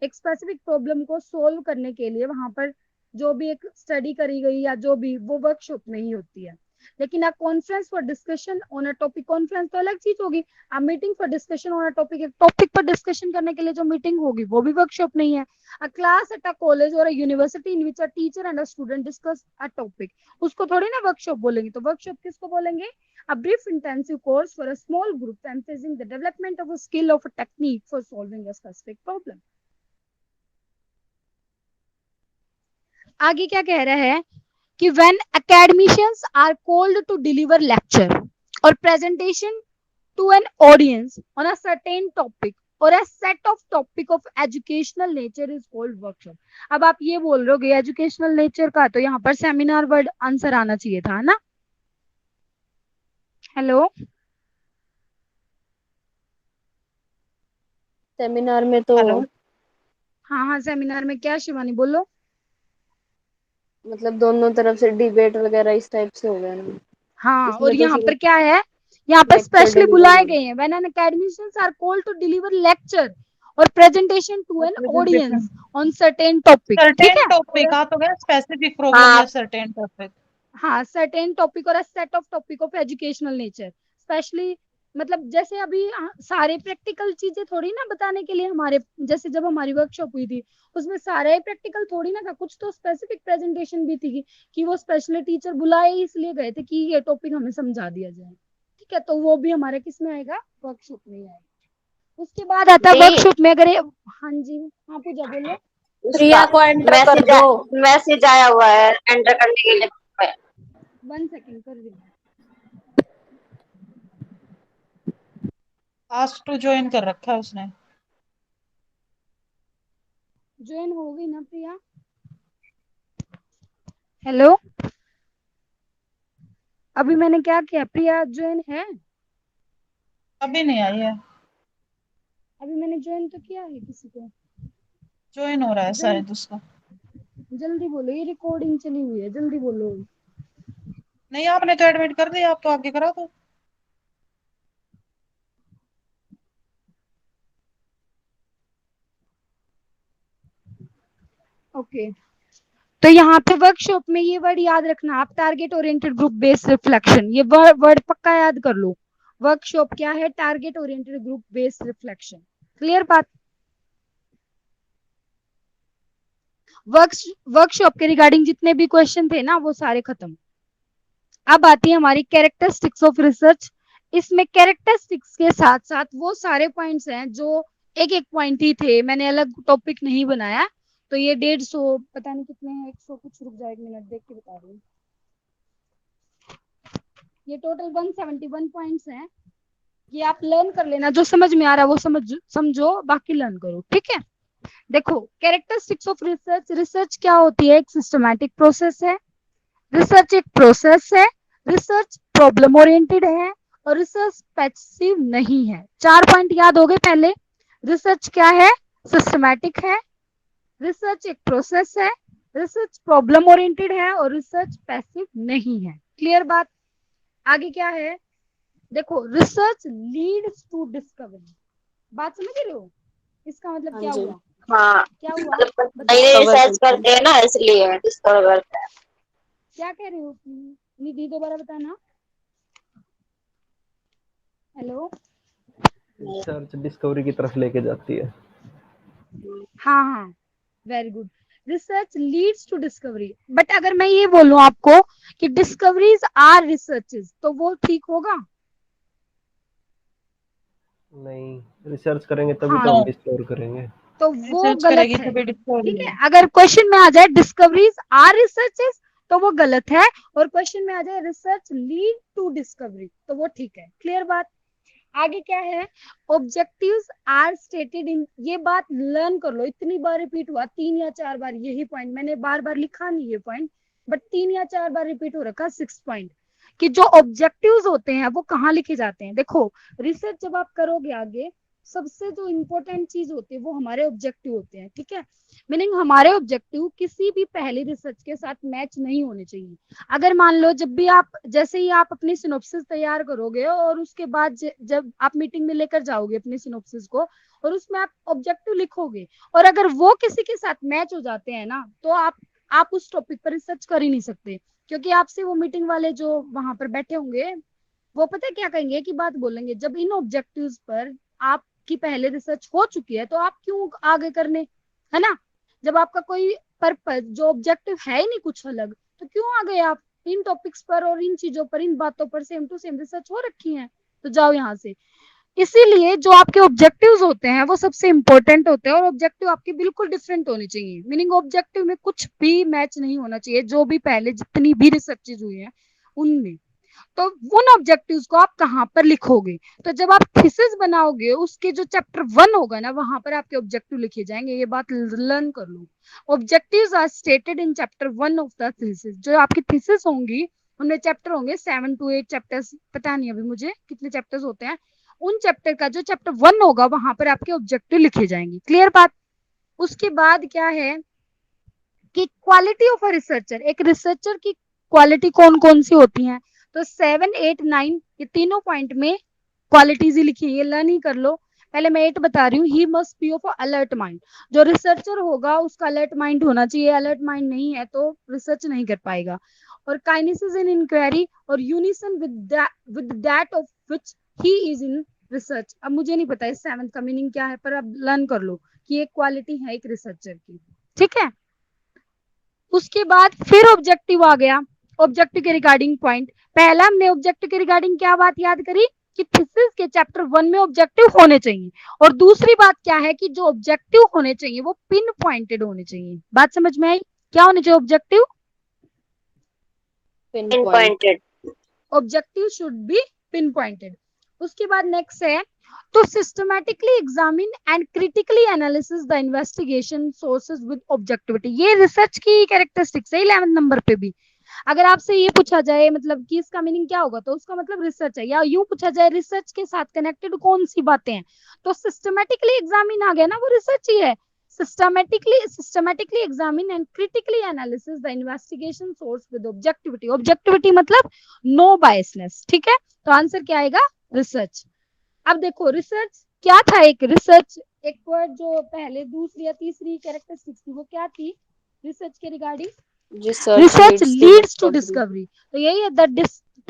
एक स्पेसिफिक प्रॉब्लम को सोल्व करने के लिए वहां पर जो भी एक स्टडी करी गई या जो भी, वो वर्कशॉप नहीं होती है। लेकिन a conference for discussion on a topic, conference तो अलग चीज होगी। A meeting for discussion on a topic, एक टॉपिक पर डिस्कशन करने के लिए जो मीटिंग होगी वो भी वर्कशॉप नहीं है। A class at a college or a university in which a teacher and a student discuss a topic, उसको थोड़ी ना वर्कशॉप बोलेंगे। तो वर्कशॉप किसको बोलेंगे, a brief intensive course for a small group emphasizing the development of a skill of a technique for solving a specific problem। आगे क्या कह रहा है कि when academicians are called to deliver lecture or presentation to an audience on a certain topic or a set of topic of educational nature is called workshop। अब आप ये बोल रहे हो एजुकेशनल नेचर का, तो यहाँ पर सेमिनार वर्ड आंसर आना चाहिए था ना। हेलो, सेमिनार में तो हेलो। हाँ हाँ, सेमिनार में क्या शिवानी बोलो। मतलब दोनों तरफ से डिबेट वगैरह इस टाइप से हो गया ना। हाँ, और इसमें तो यहाँ पर सिर्फ क्या है, यहाँ पर लेक्चर स्पेशली डिलीवर बुलाए हो गए हैं when an academicians are called to deliver lecture और presentation to an audience presentation on certain topic, ठीक सर्टेन है। और टॉपिक, आ तो गया स्पेसिफिक प्रॉब्लम हाँ। या सर्टेन टॉपिक। हाँ, सर्टेन टॉपिक और set of topic of educational nature, specially मतलब जैसे अभी सारे प्रैक्टिकल चीजें थोड़ी ना बताने के लिए हमारे, जैसे जब हमारी वर्कशॉप हुई थी उसमें सारे प्रैक्टिकल थोड़ी ना था, कुछ तो स्पेसिफिक प्रेजेंटेशन भी थी कि वो स्पेशली टीचर बुलाए ही इसलिए गए थे कि ये टॉपिक हमें समझा दिया जाए, ठीक है। तो वो भी हमारे किस में आएगा, वर्कशॉप में ही आएगा। उसके बाद आता है दी वर्कशॉप में, अगर हाँ जी, हाँ पूजा बोलो। उसका प्रिया को एंटर कर मैसेज दो। मैसेज आया हुआ है एंटर करने के लिए। 1 सेकेंड कर रही हूँ। आस्क टू ज्वाइन कर रखा है उसने। ज्वाइन हो गई ना प्रिया। हेलो, अभी मैंने क्या किया, प्रिया ज्वाइन है। अभी नहीं आई है। अभी मैंने ज्वाइन तो किया है किसी को। ज्वाइन हो रहा है जल, शायद उसका। जल्दी बोलो, ये रिकॉर्डिंग चली हुई है, जल्दी बोलो। नहीं, आपने तो एडमिट कर दिया, आप तो आगे करा दो। ओके, तो यहाँ पे वर्कशॉप में ये वर्ड याद रखना आप, target oriented group based reflection, ये वर्ड पक्का याद कर लो। वर्कशॉप क्या है, target oriented group based reflection. Clear बात। वर्कशॉप के रिगार्डिंग जितने भी क्वेश्चन थे ना वो सारे खत्म। अब आती है हमारी कैरेक्टरिस्टिक्स ऑफ रिसर्च। इसमें कैरेक्टरिस्टिक्स के साथ साथ वो सारे पॉइंट्स हैं जो एक एक पॉइंट ही थे, मैंने अलग टॉपिक नहीं बनाया। तो ये 150 पता नहीं कितने हैं, 100 कुछ, रुक जाए 1 मिनट देख के बता रही हूँ। ये टोटल 171 पॉइंट्स हैं। ये आप लर्न कर लेना, जो समझ में आ रहा है वो समझो, बाकी लर्न करो, ठीक है। देखो, कैरेक्टरिस्टिक्स ऑफ रिसर्च, रिसर्च क्या होती है, एक सिस्टमैटिक प्रोसेस है। रिसर्च एक प्रोसेस है। रिसर्च प्रॉब्लम ओरिएंटेड है और रिसर्च पैसिव नहीं है। 4 पॉइंट याद हो गए पहले। रिसर्च क्या है, सिस्टमैटिक है। रिसर्च एक प्रोसेस है। रिसर्च प्रॉब्लम ओरिएंटेड है और रिसर्च पैसिव नहीं है। क्लियर बात। आगे क्या है, देखो, रिसर्च लीड्स टू डिस्कवरी, बात समझ रहे हो, इसका मतलब हाँ क्या जी। हुआ, हाँ, क्या हुआ, मतलब नई बताओ। नई रिसर्च करते हैं ना इसलिए डिस्कवर करते हैं। क्या कह रहे हो निधि, दोबारा बताना। हेलो, रिसर्च डिस्कवरी की तरफ लेके जाती है। हाँ हाँ, very good. Research leads to discovery, but अगर मैं ये बोलूं आपको कि डिस्कवरीज आर रिसर्चेस, तो वो ठीक होगा। नहीं, रिसर्च करेंगे तभी हाँ, तो हम डिस्कवर करेंगे। तो वो रिसर्च गलत करेगी है। तभी डिस्कवरी ठीक है, होगी। अगर क्वेश्चन में आ जाए डिस्कवरीज आर रिसर्चेस तो वो गलत है, और क्वेश्चन में आ जाए रिसर्च लीड टू डिस्कवरी तो वो ठीक है। क्लियर बात। आगे क्या है, ऑब्जेक्टिव्स आर स्टेटेड इन, ये बात लर्न कर लो, इतनी बार रिपीट हुआ 3 या 4 बार यही पॉइंट, मैंने बार बार लिखा नहीं ये पॉइंट, बट 3 या 4 बार रिपीट हो रखा 6 पॉइंट, कि जो ऑब्जेक्टिव्स होते हैं वो कहाँ लिखे जाते हैं। देखो, रिसर्च जब आप करोगे आगे, सबसे जो इम्पोर्टेंट चीज होती है वो हमारे ऑब्जेक्टिव होते हैं। ठीक है, मीनिंग हमारे ऑब्जेक्टिव किसी भी पहली रिसर्च के साथ मैच नहीं होने चाहिए। अगर मान लो जब भी आप, जैसे ही आप अपनी सिनोप्सिस तैयार करोगे और उसके बाद जब आप मीटिंग में लेकर जाओगे अपनी सिनोप्सिस को, और उसमें आप ऑब्जेक्टिव लिखोगे, और अगर वो किसी के साथ मैच हो जाते हैं ना, तो आप उस टॉपिक पर रिसर्च कर ही नहीं सकते, क्योंकि आपसे वो मीटिंग वाले जो वहां पर बैठे होंगे, वो पता है क्या कहेंगे, कि बात बोलेंगे, जब इन ऑब्जेक्टिव्स पर आपकी पहले रिसर्च हो चुकी है तो आप क्यों आगे करने, है ना। जब आपका कोई पर्पज जो ऑब्जेक्टिव है ही नहीं कुछ अलग, तो क्यों आ गए आप इन टॉपिक्स पर, और इन चीजों पर, इन बातों पर सेम टू सेम रिसर्च हो रखी है, तो जाओ यहाँ से। इसीलिए जो आपके ऑब्जेक्टिव्स होते हैं वो सबसे इंपॉर्टेंट होते हैं, और ऑब्जेक्टिव आपके बिल्कुल डिफरेंट होने चाहिए, मीनिंग ऑब्जेक्टिव में कुछ भी मैच नहीं होना चाहिए जो भी पहले जितनी भी रिसर्चेज हुई है उनमें। तो उन ऑब्जेक्टिव्स को आप कहाँ पर लिखोगे, तो जब आप थीसिस बनाओगे उसके जो चैप्टर 1 होगा ना, वहां पर आपके ऑब्जेक्टिव लिखे जाएंगे, ये बात लर्न कर लो। Objectives are stated in chapter 1 of the thesis. जो आपकी थीसिस होंगी उनमें चैप्टर होंगे 7 to 8 चैप्टर्स, पता नहीं अभी मुझे कितने चैप्टर्स होते हैं, उन चैप्टर का जो चैप्टर 1 होगा वहां पर आपके ऑब्जेक्टिव लिखे जाएंगे। क्लियर बात। उसके बाद क्या है कि क्वालिटी ऑफ अ रिसर्चर, एक रिसर्चर की क्वालिटी कौन कौन सी होती है, तो 7, 8, 9 ये तीनों पॉइंट में क्वालिटीज ही लिखी है, ये लर्न ही कर लो। पहले मैं 8 बता रही हूँ, he must be of alert mind. जो रिसर्चर होगा उसका अलर्ट माइंड होना चाहिए, अलर्ट माइंड नहीं है तो रिसर्च नहीं कर पाएगा। और काइनेसिस इन इंक्वायरी और unison with that of which he is in research. अब मुझे नहीं पता इस 7th का मीनिंग क्या है, पर अब लर्न कर लो कि एक क्वालिटी है एक रिसर्चर की। ठीक है, उसके बाद फिर ऑब्जेक्टिव आ गया। ऑब्जेक्टिव के रिगार्डिंग पॉइंट, पहला हमने ऑब्जेक्टिव के रिगार्डिंग क्या बात याद करी, कि थीसिस के चैप्टर 1 में ऑब्जेक्टिव होने चाहिए, और दूसरी बात क्या है कि जो ऑब्जेक्टिव होने चाहिए वो पिन पॉइंटेड होने चाहिए। बात समझ में आई, क्या होने चाहिए objective, pin pointed. Objective should be pin pointed. उसके बाद नेक्स्ट है, तो systematically examine and critically analysis the investigation sources with objectivity. ये रिसर्च की कैरेक्टरिस्टिक्स है 11 नंबर पे भी। अगर आपसे ये पूछा जाए मतलब कि इसका मीनिंग क्या होगा, तो उसका मतलब रिसर्च है, या यूं पूछा जाए रिसर्च के साथ कनेक्टेड कौन सी बातें हैं, तो सिस्टमैटिकली एग्जामिन आ गया ना, वो रिसर्च ही है। systematically examine and critically analysis the investigation source with objectivity। objectivity मतलब नो बायसनेस। ठीक है, तो आंसर क्या आएगा, रिसर्च। अब देखो रिसर्च क्या था, एक रिसर्च, एक वर्ड जो पहले दूसरी या तीसरी कैरेक्टरिस्टिक्स थी वो क्या थी रिसर्च के regarding, research leads to discovery. तो यही है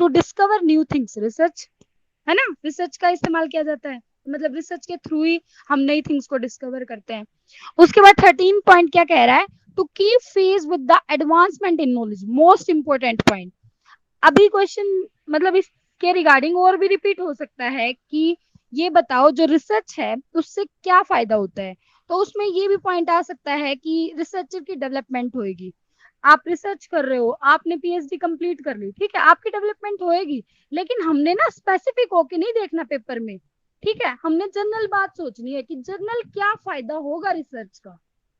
to discover new things, research है ना। रिसर्च का इस्तेमाल किया जाता है, मतलब रिसर्च के थ्रू ही हम नई थिंग्स को डिस्कवर करते हैं। उसके बाद 13 पॉइंट क्या कह रहा है, to keep pace with the advancement in knowledge, most important point. अभी क्वेश्चन मतलब इसके रिगार्डिंग और भी रिपीट हो सकता है कि ये बताओ जो रिसर्च है उससे क्या फायदा होता है, तो उसमें ये भी पॉइंट आ सकता है कि रिसर्चर की डेवलपमेंट होएगी। आप रिसर्च कर रहे हो, आपने पीएचडी कंप्लीट कर ली, ठीक है, आपकी डेवलपमेंट होएगी, लेकिन हमने ना स्पेसिफिक होके नहीं देखना पेपर में। ठीक है, हमने जनरल बात सोचनी है कि जनरल क्या फायदा होगा रिसर्च का।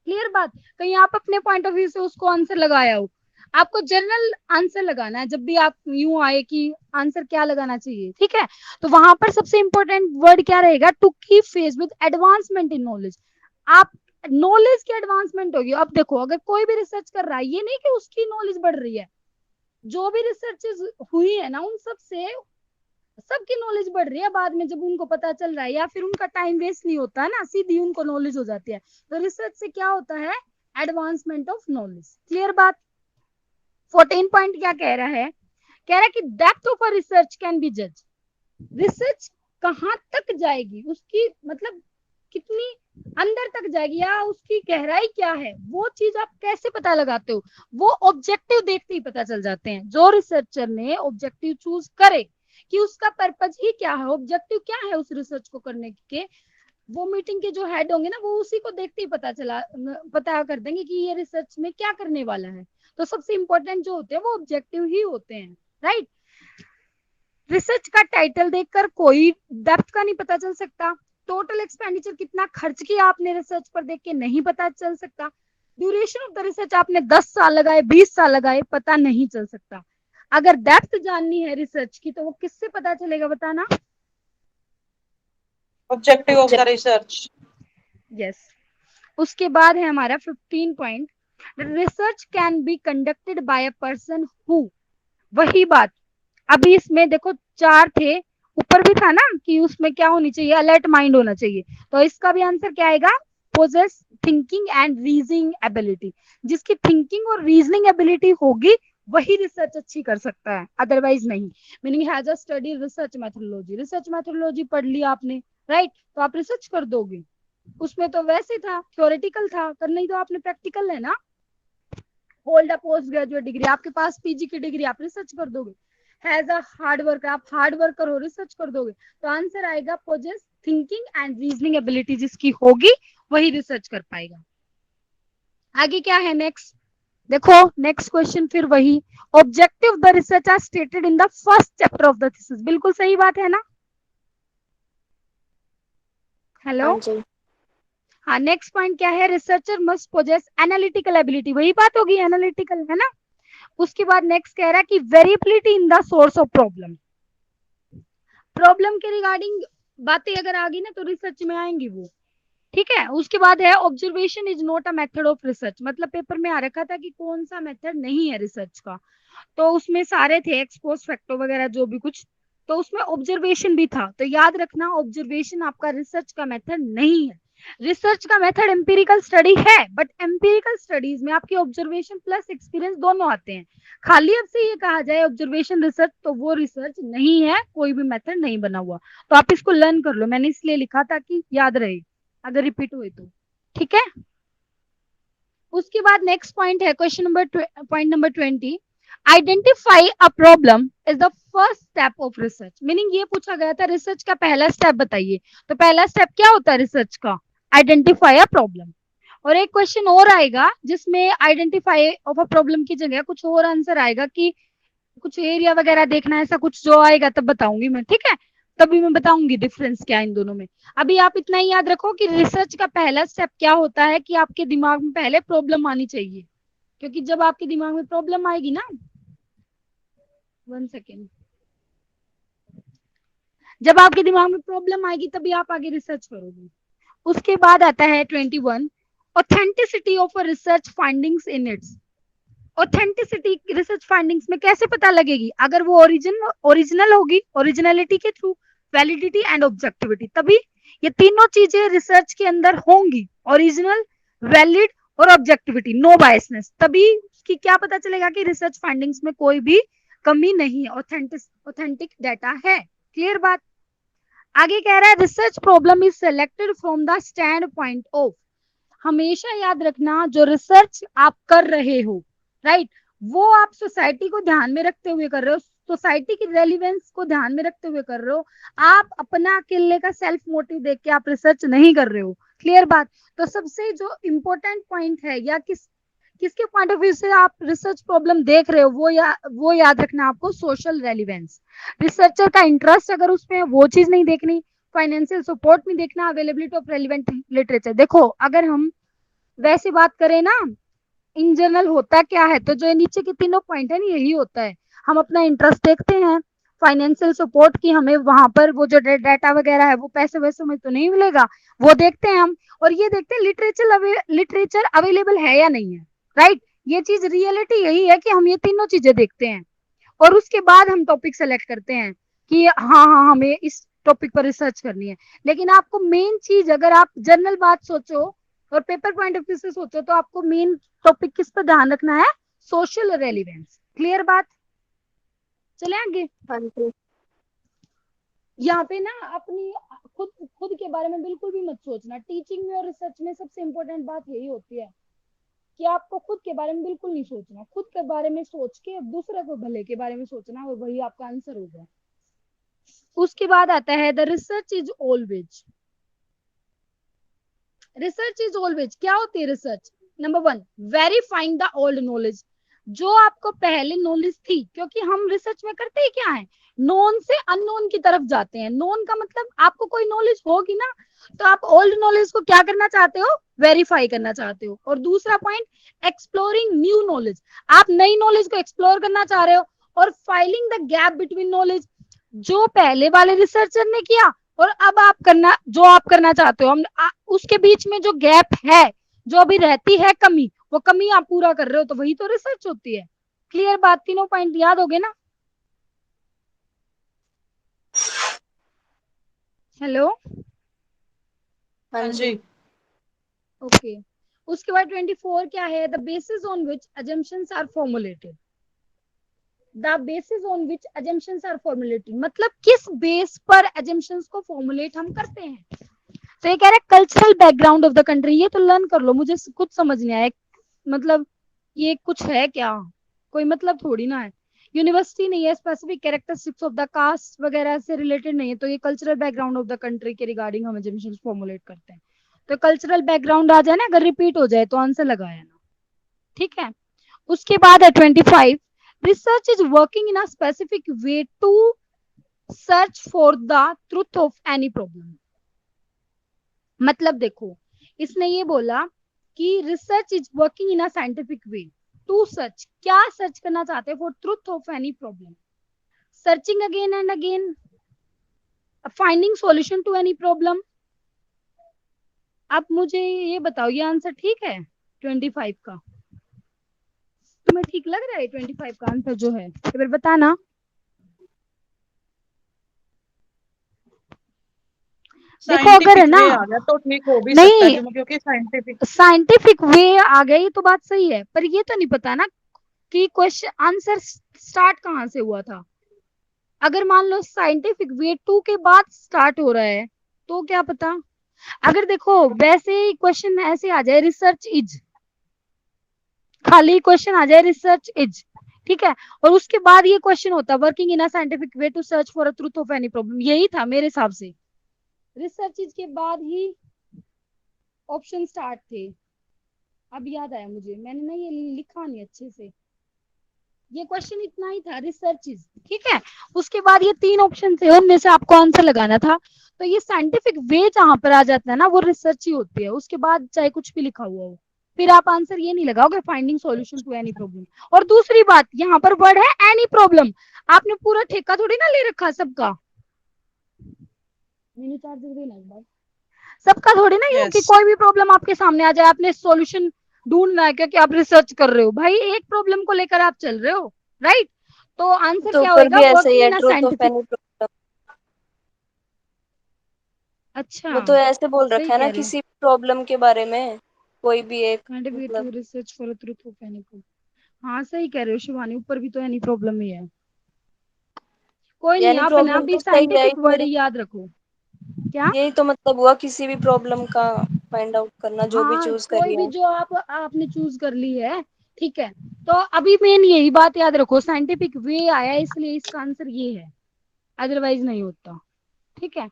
क्लियर बात, कहीं आप अपने पॉइंट ऑफ व्यू से उसको आंसर लगाया हो, आपको जनरल आंसर लगाना है। जब भी आप यूं आए कि आंसर क्या लगाना चाहिए, ठीक है, तो वहां पर सबसे इंपॉर्टेंट वर्ड क्या रहेगा, to keep pace with advancement in knowledge. आप नॉलेज की एडवांसमेंट होगी। अब देखो अगर कोई भी रिसर्च कर रहा है, ये नहीं कि उसकी नॉलेज बढ़ रही है, जो भी रिसर्चेज हुई है ना उन सब से सबकी नॉलेज बढ़ रही है बाद में, जब उनको पता चल रहा है, या फिर उनका टाइम वेस्ट नहीं होता है ना, सीधी उनको नॉलेज हो जाती है। तो रिसर्च से क्या होता है, एडवांसमेंट ऑफ नॉलेज। क्लियर बात। 14 पॉइंट क्या कह रहा है, कह रहा है कि depth of a research can be जज। रिसर्च कहां तक जाएगी, उसकी मतलब कितनी अंदर तक जाएगी, या उसकी गहराई क्या है, वो चीज आप कैसे पता लगाते हो, वो ऑब्जेक्टिव देखते ही पता चल जाते हैं। जो रिसर्चर ने ऑब्जेक्टिव चूज करे कि उसका पर्पज ही क्या है, ऑब्जेक्टिव क्या है उस रिसर्च को करने के। वो मीटिंग के जो हेड होंगे ना, वो उसी को देखते ही पता कर देंगे कि ये रिसर्च में क्या करने वाला है। तो सबसे इंपॉर्टेंट जो होते हैं वो ऑब्जेक्टिव ही होते हैं, राइट। रिसर्च का टाइटल देखकर कोई डेप्थ का नहीं पता चल सकता। टोटल एक्सपेंडिचर कितना खर्च किया आपने रिसर्च पर देख के नहीं पता चल सकता। ड्यूरेशन ऑफ द रिसर्च आपने 10 साल लगाए, 20 साल लगाए, पता नहीं चल सकता। अगर डेप्थ जाननी है रिसर्च की तो वो किससे पता चलेगा, बताना। Objective of the research. Yes. उसके बाद है हमारा 15 point, research can be conducted by a person who, वही बात। अभी इसमें देखो 4 थे, ऊपर भी था ना कि उसमें क्या होनी चाहिए, अलर्ट माइंड होना चाहिए। तो इसका भी आंसर क्या आएगा, possess thinking and reasoning ability. जिसकी थिंकिंग और रीजनिंग एबिलिटी होगी वही रिसर्च अच्छी कर सकता है, अदरवाइज नहीं। Meaning has a study research methodology, research methodology पढ़ लिया आपने, राइट, तो आप रिसर्च कर दोगे। उसमें तो वैसे था, थ्योरेटिकल था, करना ही तो आपने प्रैक्टिकल है ना। Hold a post graduate degree, आपके पास पीजी की डिग्री, आप रिसर्च कर दोगे। हैज अ हार्ड वर्क, आप हार्ड वर्क करो, रिसर्च कर दोगे। तो आंसर आएगा possess thinking and reasoning ability, जिसकी होगी वही रिसर्च कर पाएगा। आगे क्या है नेक्स्ट, देखो नेक्स्ट क्वेश्चन फिर वही, objective of the research are stated in the first chapter of the thesis. बिल्कुल सही बात है ना। हेलो। हाँ जी। हाँ, नेक्स्ट पॉइंट क्या है, researcher must possess analytical ability, वही बात होगी, एनालिटिकल है ना। उसके बाद नेक्स्ट कह रहा है कि variability in the source of problem, problem के रिगार्डिंग बातें अगर आ गई ना तो रिसर्च में आएंगी वो, ठीक है। उसके बाद है observation is not a method of research, मतलब पेपर में आ रखा था कि कौन सा मेथड नहीं है रिसर्च का। तो उसमें सारे थे एक्सपोज फैक्टर वगैरह जो भी कुछ, तो उसमें ऑब्जर्वेशन भी था। तो याद रखना ऑब्जर्वेशन आपका रिसर्च का मेथड नहीं है। रिसर्च का मेथड एम्पिरिकल स्टडी है, बट एम्पिरिकल स्टडीज में आपकी ऑब्जर्वेशन प्लस एक्सपीरियंस दोनों आते हैं। खाली अब से ये कहा जाए ऑब्जर्वेशन रिसर्च तो वो रिसर्च नहीं है, कोई भी मेथड नहीं बना हुआ। तो आप इसको लर्न कर लो, मैंने इसलिए लिखा था कि याद रहे अगर रिपीट हुए तो, ठीक है। उसके बाद नेक्स्ट पॉइंट है question number point number 20, identify a problem is the first step of research. Meaning ये पूछा गया था रिसर्च का पहला स्टेप बताइए, तो पहला स्टेप क्या होता है रिसर्च का, आइडेंटिफाई अ प्रॉब्लम। और एक क्वेश्चन और आएगा जिसमें आइडेंटिफाई ऑफ अ प्रॉब्लम की जगह कुछ और आंसर आएगा कि कुछ एरिया वगैरह देखना है, ऐसा कुछ जो आएगा तब बताऊंगी मैं, ठीक है। तभी मैं बताऊंगी डिफरेंस क्या है इन दोनों में। अभी आप इतना ही याद रखो कि रिसर्च का पहला स्टेप क्या होता है कि आपके दिमाग में पहले प्रॉब्लम आनी चाहिए, क्योंकि जब आपके दिमाग में प्रॉब्लम आएगी ना, 1 सेकेंड, जब आपके दिमाग में प्रॉब्लम आएगी तभी आप आगे रिसर्च करोगे। उसके बाद आता है 21, authenticity of a research findings in its. Authenticity research findings में कैसे पता लगेगी, अगर वो ओरिजिनल होगी, ओरिजिनलिटी के थ्रू, वैलिडिटी एंड ऑब्जेक्टिविटी, तभी ये तीनों चीजें रिसर्च के अंदर होंगी, ओरिजिनल, वैलिड और ऑब्जेक्टिविटी, नो बायसनेस, तभी उसकी क्या पता चलेगा कि रिसर्च फाइंडिंग्स में कोई भी कमी नहीं है, ऑथेंटिक डाटा है। क्लियर बात। आगे कह रहा है research problem is selected from the stand point of, हमेशा याद रखना जो रिसर्च आप कर रहे हो, राइट, वो आप सोसाइटी को ध्यान में रखते हुए कर रहे हो, सोसाइटी की रेलिवेंस को ध्यान में रखते हुए कर रहे हो। आप अपना अकेले का सेल्फ मोटिव देख के आप रिसर्च नहीं कर रहे हो। क्लियर बात। तो सबसे जो इम्पोर्टेंट पॉइंट है या किसके पॉइंट ऑफ व्यू से आप रिसर्च प्रॉब्लम देख रहे हो, वो याद रखना आपको, सोशल रेलिवेंस। रिसर्चर का इंटरेस्ट अगर उसमें, वो चीज नहीं देखनी, फाइनेंशियल सपोर्ट नहीं देखना, अवेलेबिलिटी ऑफ रेलिवेंट लिटरेचर। देखो अगर हम वैसे बात करें ना, इन जनरल होता क्या है, तो जो नीचे के तीनों पॉइंट है ना यही होता है। हम अपना इंटरेस्ट देखते हैं, फाइनेंशियल सपोर्ट की हमें वहां पर वो जो डाटा वगैरह है वो पैसे वैसे में तो नहीं मिलेगा, वो देखते हैं हम। और ये देखते हैं लिटरेचर अवेलेबल है या नहीं है, राइट। ये चीज रियलिटी यही है कि हम ये तीनों चीजें देखते हैं और उसके बाद हम टॉपिक सेलेक्ट करते हैं कि हाँ हाँ हमें इस टॉपिक पर रिसर्च करनी है। लेकिन आपको मेन चीज, अगर आप जनरल बात सोचो और पेपर पॉइंट ऑफ व्यू से सोचो, तो आपको मेन टॉपिक किस पर ध्यान रखना है, सोशल रेलिवेंस। क्लियर बात। चले आगे। हाँ जी। यहाँ पे ना अपनी खुद खुद के बारे में बिल्कुल भी मत सोचना, टीचिंग में और रिसर्च में सबसे इंपॉर्टेंट बात यही होती है कि आपको खुद के बारे में बिल्कुल नहीं सोचना, खुद के बारे में सोच के दूसरे को भले के बारे में सोचना, और वही आपका आंसर होगा। उसके बाद आता है the research is always. Research is always क्या होती है research? Number 1, verifying the old knowledge, जो आपको पहले नॉलेज थी, क्योंकि हम रिसर्च में करते ही क्या है, नोन से अननोन की तरफ जाते हैं। नोन का मतलब आपको कोई नॉलेज होगी ना, तो आप ओल्ड नॉलेज को क्या करना चाहते हो, वेरीफाई करना चाहते हो। और दूसरा पॉइंट, एक्सप्लोरिंग न्यू नॉलेज, आप नई नॉलेज को एक्सप्लोर करना चाह रहे हो। और filing the gap between knowledge, जो पहले वाले रिसर्चर ने किया और अब आप करना, जो आप करना चाहते हो, उसके बीच में जो गैप है, जो अभी रहती है कमी, वो कमी आप पूरा कर रहे हो, तो वही तो रिसर्च होती है। क्लियर बात? तीनों पॉइंट याद हो गए ना? हेलो, हाँ जी। ओके। उसके बाद 24 क्या है, the basis on which assumptions are formulated. The basis on which assumptions are formulated मतलब किस बेस पर अजम्पशंस को फॉर्मुलेट हम करते हैं। तो ये कह रहा है cultural background of the country, ये तो लर्न कर लो, मुझे कुछ समझ नहीं आया, मतलब ये कुछ है क्या, कोई मतलब थोड़ी ना है। यूनिवर्सिटी नहीं है, specific characteristics of the caste वगैरह से रिलेटेड नहीं है, तो ये cultural background of the country के रिगार्डिंग हम एजम्पशंस फॉर्मुलेट करते हैं। तो कल्चरल बैकग्राउंड आ जाए ना, अगर रिपीट हो जाए तो आंसर लगाया ना, ठीक है। उसके बाद है 25, research is working in a specific way to search for the truth of any problem. मतलब देखो, इसने ये बोला कि research is working in a scientific way to search, क्या सर्च करना चाहते हैं, for truth of any problem, searching again and again, finding solution to any problem. अब मुझे ये बताओ, ये आंसर ठीक है 25 का? तुम्हें ठीक लग रहा है 25 का आंसर जो है, फिर बताना। देखो अगर है साइंटिफिक ना, वे आ गया तो ठीक हो भी सकता है, नहीं क्योंकि साइंटिफिक। साइंटिफिक वे आ गई तो बात सही है, पर ये तो नहीं पता ना कि क्वेश्चन आंसर स्टार्ट कहाँ से हुआ था। अगर मान लो साइंटिफिक वे 2 के बाद स्टार्ट हो रहा है, तो क्या पता। अगर देखो वैसे ही क्वेश्चन ऐसे आ जाए, रिसर्च इज, खाली क्वेश्चन आ जाए रिसर्च इज, ठीक है, और उसके बाद ये क्वेश्चन होता working in a scientific way to search for a truth of any problem, यही था मेरे हिसाब से। रिसर्च इज के बाद ही ऑप्शन स्टार्ट थे। अब याद आया मुझे, मैंने ना ये लिखा नहीं अच्छे से, ये क्वेश्चन इतना ही था, रिसर्च इज, ठीक है। उसके बाद ये 3 ऑप्शन थे, उनमें से आपको आंसर लगाना था। तो ये साइंटिफिक वे जहां पर आ जाता है ना, वो रिसर्च ही होती है, उसके बाद चाहे कुछ भी लिखा हुआ हो, फिर आप आंसर ये नहीं लगाओगे finding solution to any problem. और दूसरी बात, यहाँ पर वर्ड है एनी प्रॉब्लम, आपने पूरा ठेका थोड़ी ना ले रखा सबका, मैंने चार्जर देना एक बार, सबका थोड़ी ना ये कि यस, कोई भी प्रॉब्लम आपके सामने आ जाए आपने सॉल्यूशन ढूंढना है, क्योंकि आप रिसर्च कर रहे हो भाई, एक प्रॉब्लम को लेकर आप चल रहे हो, राइट। तो आंसर तो क्या ऊपर होएगा, भी ऐसा ही वर्किंग है, in a truth of scientific. Any problem. अच्छा, वो तो ऐसे बोल सही रखा है ना, कह रहे हो, किसी प्रॉब्लम के बारे में, कोई भी एक, कंट्रीब्यूट मतलब। To research for truth of any problem. हाँ सही कह रहे हो शिवानी, ऊपर भी तो एनी प्रॉब्लम ही है। कोई नहीं, यानी आप है ना प्रॉब्लम अभी तो सही है साइंटिफिक वर्ड इसमें। याद रखो। क्या? यही तो मतलब हुआ, किसी भी प्रॉब्लम का फाइंड आउट करना, जो भी हाँ चूज कोई करिए। भी जो आपने चूज कर ली है, ठीक है। तो अभी मेन यही बात याद रखो, साइंटिफिक वे आया इसलिए इसका आंसर ये है, अदरवाइज नहीं होता, ठीक है।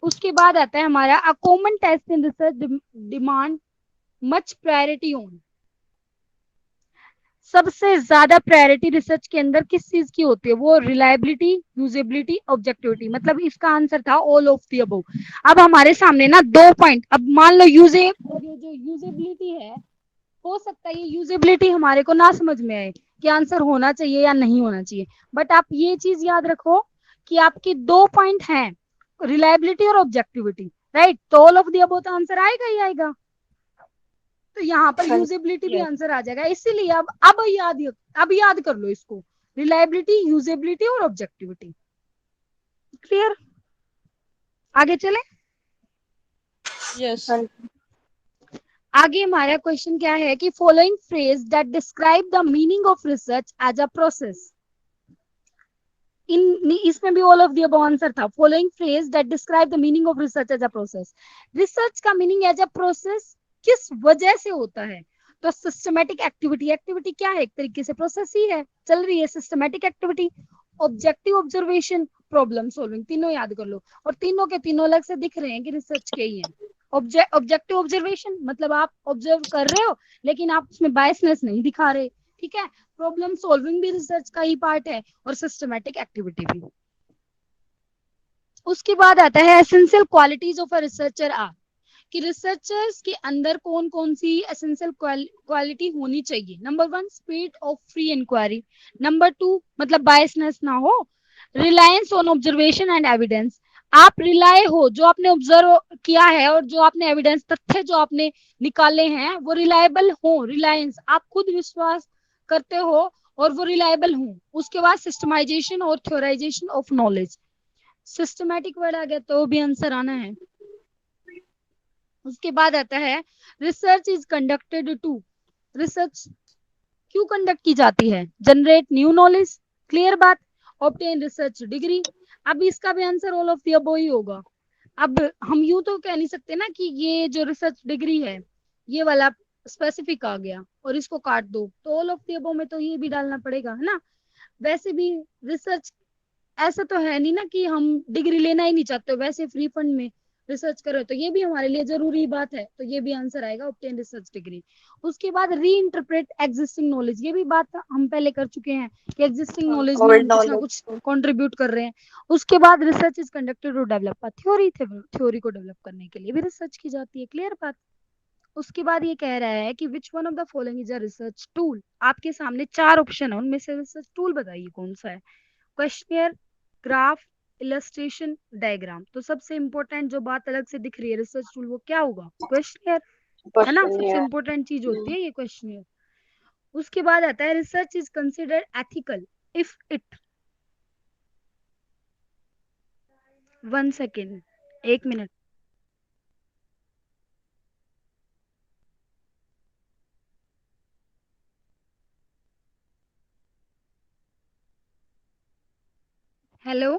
उसके बाद आता है हमारा a common test in research demand much priority on. सबसे ज्यादा प्रायोरिटी रिसर्च के अंदर किस चीज की होती है, वो रिलायबिलिटी, यूजेबिलिटी, ऑब्जेक्टिविटी, मतलब इसका आंसर था ऑल ऑफ द अबव। अब हमारे सामने ना 2 पॉइंट, अब मान लो जो यूजेबिलिटी है, हो सकता है ये यूजेबिलिटी हमारे को ना समझ में आए कि आंसर होना चाहिए या नहीं होना चाहिए, बट आप ये चीज याद रखो कि आपके 2 पॉइंट हैं, रिलायबिलिटी और ऑब्जेक्टिविटी, राइट। तो ऑल ऑफ द अबव तो आंसर आएगा ही आएगा, तो यहाँ पर हाँ यूजेबिलिटी भी जी। आंसर आ जाएगा, इसीलिए अब याद कर लो इसको, रिलायबिलिटी, यूजेबिलिटी और ऑब्जेक्टिविटी। क्लियर? आगे चले। यस। हाँ जी। आगे हमारा क्वेश्चन क्या है कि following phrase that describe the meaning of research as a process. इसमें भी all of the above answer था, following phrase that describe the meaning of research as a process. Research का मीनिंग एज अ प्रोसेस किस वजह से होता है, तो सिस्टमेटिक एक्टिविटी, एक्टिविटी क्या है, एक तरीके से प्रोसेस ही है, चल रही है systematic activity. Objective observation, problem solving, तीनों याद कर लो। और तीनों के तीनों अलग से दिख रहे हैं कि रिसर्च के ही हैं। ऑब्जेक्टिव ऑब्जर्वेशन मतलब आप ऑब्जर्व कर रहे हो लेकिन आप उसमें बायसनेस नहीं दिखा रहे, ठीक है। प्रॉब्लम सॉल्विंग भी रिसर्च का ही पार्ट है और सिस्टमैटिक एक्टिविटी भी। उसके बाद आता है essential qualities of a researcher are, कि रिसर्चर्स के अंदर कौन कौन सी एसेंशियल क्वालिटी होनी चाहिए। Number 1 speed of free inquiry, number 2 मतलब बायसनेस ना हो, reliance on observation and evidence, आप रिलाय हो, जो आपने ऑब्जर्व किया है और जो आपने एविडेंस तथ्य जो आपने निकाले हैं वो रिलायबल हो, रिलायंस आप खुद विश्वास करते हो और वो रिलायबल हो। उसके बाद सिस्टमाइजेशन और थ्योराइजेशन ऑफ नॉलेज, सिस्टमैटिक वर्ड आ गया तो भी आंसर आना है। उसके बाद आता है research is conducted to, research क्यों कंडक्ट की जाती है, जनरेट न्यू नॉलेज, क्लियर बात, ऑब्टेन रिसर्च डिग्री। अब इसका भी answer all of the above ही होगा। अब हम यूं तो कह नहीं सकते ना कि ये जो रिसर्च डिग्री है ये वाला स्पेसिफिक आ गया और इसको काट दो, तो ऑल ऑफ द अबव में तो ये भी डालना पड़ेगा, है ना। वैसे भी रिसर्च ऐसा तो है नहीं ना कि हम डिग्री लेना ही नहीं चाहते, वैसे फ्री फंड में रिसर्च कर रहे हो तो ये भी हमारे लिए जरूरी बात है, तो ये भी आंसर आएगा ऑब्टेन रिसर्च डिग्री। उसके बाद री इंटरप्रेट एग्जिस्टिंग नॉलेज, ये भी बात हम पहले कर चुके हैं कि एग्जिस्टिंग नॉलेज में हम कुछ ना कुछ कंट्रीब्यूट कर रहे हैं। उसके बाद research is conducted to develop theory, theory को डेवलप करने के लिए भी रिसर्च की जाती है, क्लियर बात। उसके बाद ये कह रहा है कि which one of the following is a research tool, आपके सामने 4 ऑप्शन है, उनमें से रिसर्च टूल बताइए कौन सा है। Questionnaire, graph, illustration, diagram. तो सबसे इंपॉर्टेंट जो बात अलग से दिख रही है रिसर्च टूल वो क्या होगा, क्वेश्चनियर, है ना, सबसे इंपॉर्टेंट चीज होती है ये क्वेश्चनियर। उसके बाद आता है research is considered ethical if it, 1 second 1 minute, hello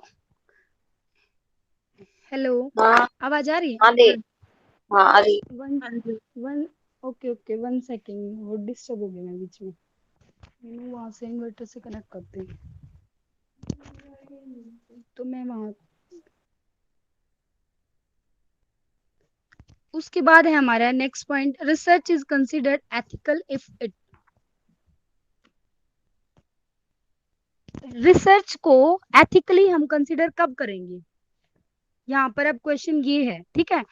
hello, हाँ आवाज आ रही है। हाँ दे, हाँ अरे one one okay okay 1 second, वो डिस्टर्ब हो गया मैं बीच में, वहां से इन्वर्टर से कनेक्ट करते हैं तो मैं वहां। उसके बाद है हमारा next point, research is considered ethical if it, research को एथिकली हम कंसिडर कब करेंगे, यहाँ पर अब क्वेश्चन ये है, ठीक है।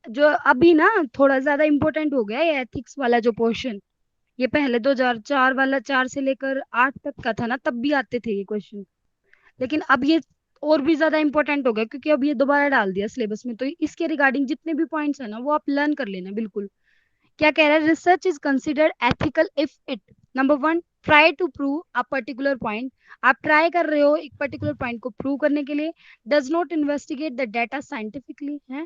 जो अभी ना थोड़ा ज्यादा इंपॉर्टेंट हो गया ये एथिक्स वाला जो पोर्शन, ये पहले 2004 वाला 4 से लेकर 8 तक का था ना, तब भी आते थे ये क्वेश्चन, लेकिन अब ये और भी ज्यादा इंपॉर्टेंट हो गया क्योंकि अब ये दोबारा डाल दिया सिलेबस में, तो इसके रिगार्डिंग जितने भी पॉइंट्स है ना वो आप लर्न कर लेना बिल्कुल। क्या कह रहा है, research is considered ethical if it, number 1 try to prove a particular point, आप ट्राई कर रहे हो एक पर्टिकुलर पॉइंट को प्रूव करने के लिए, does not investigate the data scientifically है,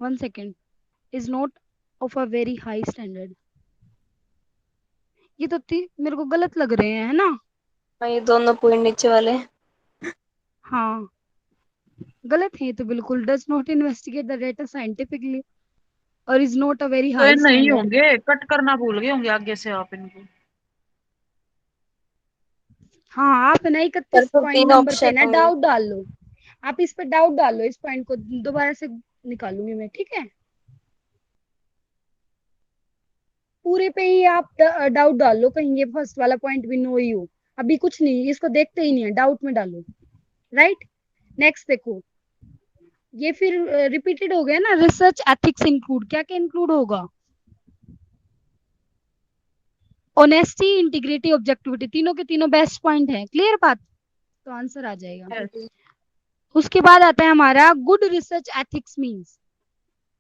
1 second, is not of a very high standard. ये तो मेरे को गलत लग रहे हैं, है ना। ये दोनों पॉइंट नीचे वाले। हाँ गलत है तो बिल्कुल, does not investigate the data scientifically और इज नॉट अ वेरी तो ये हाई नहीं स्टैंडर्ड। होंगे, कट करना भूल गए होंगे आगे से आप इनको। हाँ आप है ना पर 31 तो पॉइंट 3 नंबर पे ऑप्शन ना होंगे। डाउट डाल लो, आप इस पे डाउट डालो, इस पॉइंट को दोबारा से निकालूंगी मैं, ठीक है। पूरे पे ही आप डाउट डाल लो, कहीं ये फर्स्ट वाला पॉइंट भी नो ही हो, अभी कुछ नहीं, इसको देखते ही नहीं है, डाउट में डालो, राइट। नेक्स्ट देखो, ये फिर रिपीटेड हो गया ना, रिसर्च एथिक्स इंक्लूड, क्या क्या इंक्लूड होगा, ऑनेस्टी, इंटीग्रिटी, ऑब्जेक्टिविटी, तीनों के तीनों बेस्ट पॉइंट है, क्लियर बात, तो आंसर आ जाएगा। उसके बाद आता है हमारा गुड रिसर्च एथिक्स मींस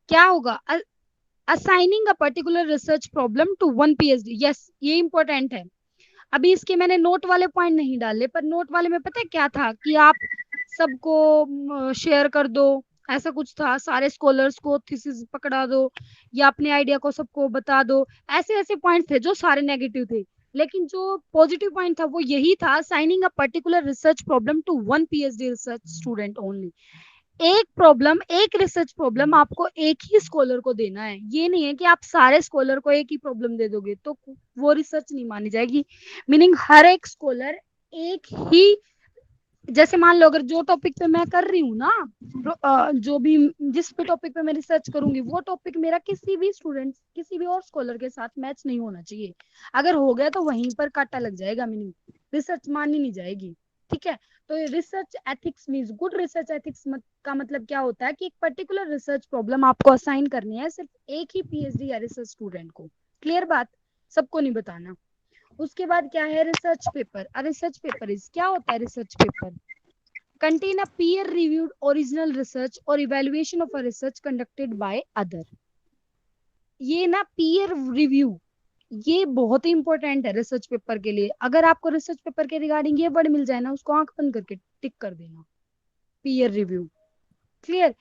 क्या होगा, assigning a particular research problem to one PhD, yes ये इंपॉर्टेंट है। अभी इसके मैंने नोट वाले पॉइंट नहीं डाले, पर नोट वाले में पता है क्या था कि आप सबको शेयर कर दो, ऐसा कुछ था, सारे स्कॉलर्स को थीसिस पकड़ा दो या अपने आइडिया को सबको बता दो, ऐसे ऐसे पॉइंट थे जो सारे नेगेटिव थे, लेकिन जो पॉजिटिव पॉइंट था वो यही था, signing a particular research problem to one PhD research student only, एक प्रॉब्लम, एक रिसर्च प्रॉब्लम आपको एक ही स्कॉलर को देना है, ये नहीं है कि आप सारे स्कॉलर को एक ही प्रॉब्लम दे दोगे तो वो रिसर्च नहीं मानी जाएगी। मीनिंग हर एक स्कॉलर एक ही जैसे मान लो अगर जो टॉपिक पे मैं कर रही हूँ ना, जो भी जिस भी टॉपिक पे मैं रिसर्च करूंगी वो टॉपिक मेरा किसी भी स्टूडेंट किसी भी और स्कॉलर के साथ मैच नहीं होना चाहिए। अगर हो गया तो वहीं पर कांटा लग जाएगा, मीनिंग रिसर्च मानी नहीं जाएगी। ठीक है, तो research ethics means good research ethics का मतलब क्या होता है कि एक पर्टिकुलर रिसर्च प्रॉब्लम आपको असाइन करनी है सिर्फ एक ही पीएचडी या रिसर्च स्टूडेंट को। क्लियर बात, सबको नहीं बताना। उसके बाद क्या है research paper. Research paper is क्या होता है research paper? contain a peer reviewed original research or evaluation of a research conducted by other। ये ना पीयर रिव्यू, ये बहुत ही इंपॉर्टेंट है रिसर्च पेपर के लिए। अगर आपको रिसर्च पेपर के रिगार्डिंग ये वर्ड मिल जाए ना, उसको आंख बंद करके टिक कर देना, पीयर रिव्यू। क्लियर।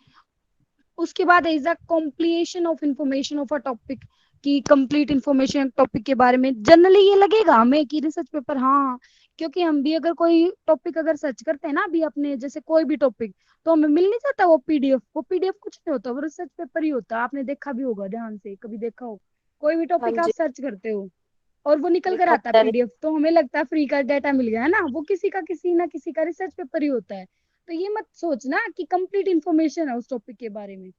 उसके बाद is the completion of information of a topic, की कंप्लीट इंफॉर्मेशन टॉपिक के बारे में। जनरली ये लगेगा हमें कि रिसर्च पेपर, हाँ, क्योंकि हम भी अगर कोई टॉपिक अगर सर्च करते हैं ना अभी अपने जैसे कोई भी टॉपिक, तो हमें मिल नहीं जाता वो पीडीएफ। वो पीडीएफ कुछ नहीं होता, वो रिसर्च पेपर ही होता है। आपने देखा भी होगा, ध्यान से कभी देखा हो, कोई भी हाँ टॉपिक आप जी। सर्च करते हो और वो निकल कर आता है दिखाता है। पीडीएफ, तो हमें लगता है फ्री का डाटा मिल गया है ना, वो किसी का किसी ना किसी का रिसर्च पेपर ही होता है। तो ये मत सोचना कि कंप्लीट इंफॉर्मेशन है उस टॉपिक के बारे में।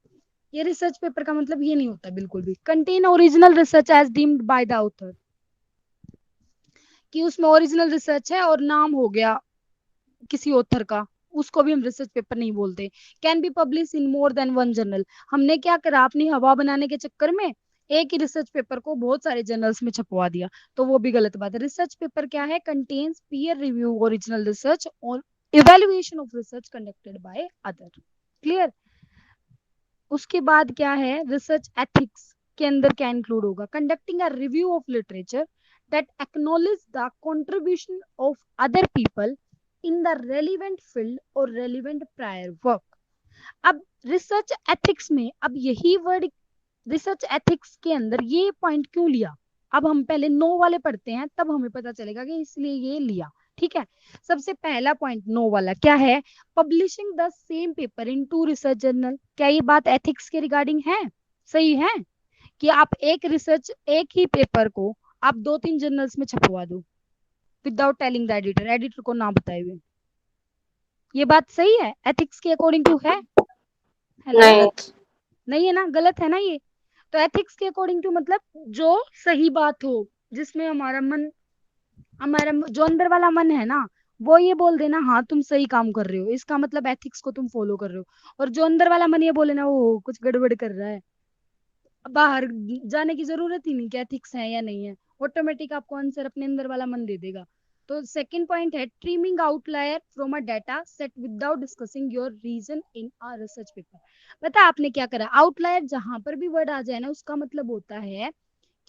ये रिसर्च पेपर का मतलब ये नहीं होता बिल्कुल भी। Contain original research as deemed by the author, कि उसमें ओरिजिनल रिसर्च है और नाम हो गया किसी ऑथर का, उसको भी हम रिसर्च पेपर नहीं बोलते। Can be publish in more than one journal. हमने क्या करा अपनी हवा बनाने के चक्कर में एक ही रिसर्च पेपर को बहुत सारे जर्नल्स में छपवा दिया, तो वो भी गलत बात है। रिसर्च पेपर क्या है? Contains peer review original research और evaluation of research conducted by other. Clear. उसके बाद क्या है रिसर्च एथिक्स के अंदर क्या इंक्लूड होगा? Conducting a review of literature that acknowledge the contribution of other people in the relevant field और रेलिवेंट प्रायर वर्क। अब रिसर्च एथिक्स में, अब यही वर्ड रिसर्च एथिक्स के अंदर ये पॉइंट क्यों लिया, अब हम पहले नो वाले पढ़ते हैं तब हमें पता चलेगा कि इसलिए ये लिया। ठीक है, सबसे पहला पॉइंट नो वाला क्या है? Publishing the same paper in two research journal. क्या ये बात एथिक्स के रिगार्डिंग है? सही है कि आप एक ही पेपर को आप 2-3 जर्नल्स में छपवा दो without telling the editor, editor को ना बताए हुए। ये बात सही है एथिक्स के अकॉर्डिंग टू है? हेलो, नहीं। नहीं है ना, गलत है ना ये। तो एथिक्स के अकॉर्डिंग टू मतलब जो सही बात हो, जिसमें हमारा जो अंदर वाला मन है ना, वो ये बोल देना हाँ तुम सही काम कर रहे हो, इसका मतलब एथिक्स को तुम फॉलो कर रहे हो। और जो अंदर वाला मन ये बोले ना वो कुछ गड़बड़ कर रहा है, बाहर जाने की जरूरत ही नहीं कि एथिक्स है या नहीं है, ऑटोमेटिक आपको आंसर अपने अंदर वाला मन दे देगा। तो सेकंड पॉइंट है trimming outlier from a data set without discussing your reason in a research paper. पता आपने क्या करा? आउटलायर जहां पर भी वर्ड आ जाए ना उसका मतलब होता है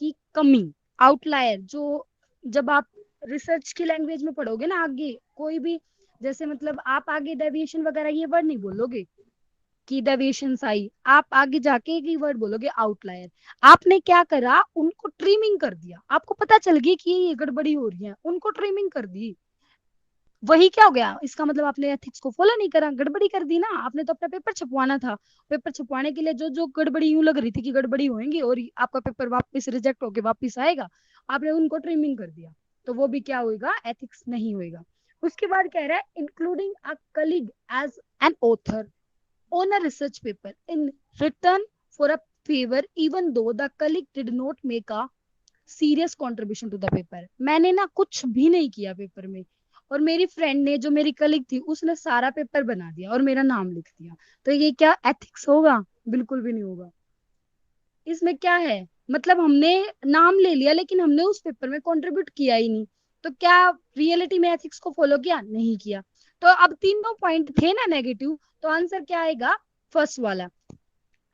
कि कमी। आउटलायर जो, जब आप रिसर्च की लैंग्वेज में पढ़ोगे ना आगे कोई भी, जैसे मतलब आप आगे डेविएशन वगैरह ये वर्ड नहीं बोलोगे की डेविएशंस आई, आप आगे जाके एक ही वर्ड बोलोगे आउटलायर। आपने क्या करा? उनको ट्रिमिंग कर दिया, आपको पता चल गई कि ये गड़बड़ी हो रही है, उनको ट्रिमिंग कर दी। वही क्या हो गया? इसका मतलब आपने एथिक्स को फॉलो नहीं करा, गड़बड़ी कर दी ना। आपने तो अपना पेपर छपवाना था, पेपर छपवाने के लिए जो जो गड़बड़ी यूं लग रही थी कि गड़बड़ी होंगी और आपका पेपर वापस रिजेक्ट होके वापस आएगा, आपने उनको ट्रिमिंग कर दिया, तो वो भी क्या होगा? एथिक्स नहीं होगा। उसके बाद कह रहा है including a colleague as an author on a research paper in return for a favor even though the colleague did not make a serious contribution to the paper। मैंने ना कुछ भी नहीं किया पेपर में और मेरी फ्रेंड ने जो मेरी कलीग थी उसने सारा पेपर बना दिया और मेरा नाम लिख दिया, तो ये क्या एथिक्स होगा? बिल्कुल भी नहीं होगा। इसमें क्या है? मतलब हमने नाम ले लिया लेकिन हमने उस पेपर में कंट्रीब्यूट किया ही नहीं, तो क्या रियलिटी में एथिक्स को फॉलो किया? नहीं किया। तो अब तीनों पॉइंट थे ना नेगेटिव, तो आंसर क्या आएगा? फर्स्ट वाला।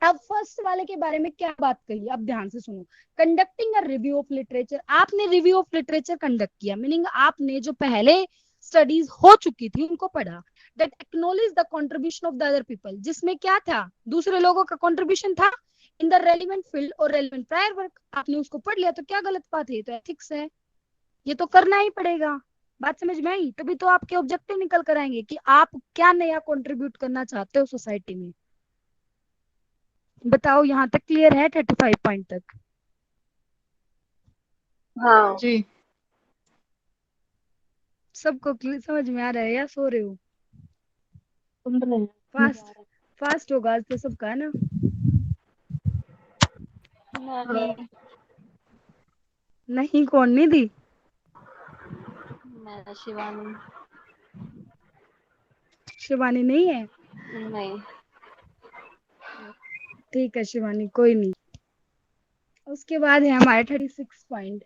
अब फर्स्ट वाले के बारे में क्या बात कही, अब ध्यान से सुनो। Conducting a review of literature, आपने रिव्यू ऑफ लिटरेचर कंडक्ट किया, मीनिंग आपने जो पहले स्टडीज हो चुकी थी उनको पढ़ा। That acknowledge the contribution of the other people, जिसमें क्या था? दूसरे लोगों का कंट्रीब्यूशन था इन द रेलिवेंट फील्ड और रेलिवेंट प्रायर वर्क। आपने उसको पढ़ लिया, तो क्या गलत बात है? तो एथिक्स है, ये तो करना ही पड़ेगा। बात समझ में आई? तभी तो आपके ऑब्जेक्टिव निकल कर आएंगे कि आप क्या नया कंट्रीब्यूट करना चाहते हो सोसाइटी में। बताओ, यहाँ तक क्लियर है? 35 पॉइंट तक हाँ। जी। सबको समझ में आ रहा है या सो रहे हो? सुन रहे हैं। फास्ट होगा आज तो सबका, है ना? नहीं, नहीं, कौन नहीं दी? मैं शिवानी। शिवानी नहीं है? नहीं। ठीक है शिवानी, कोई नहीं। उसके बाद है हमारे 36 point.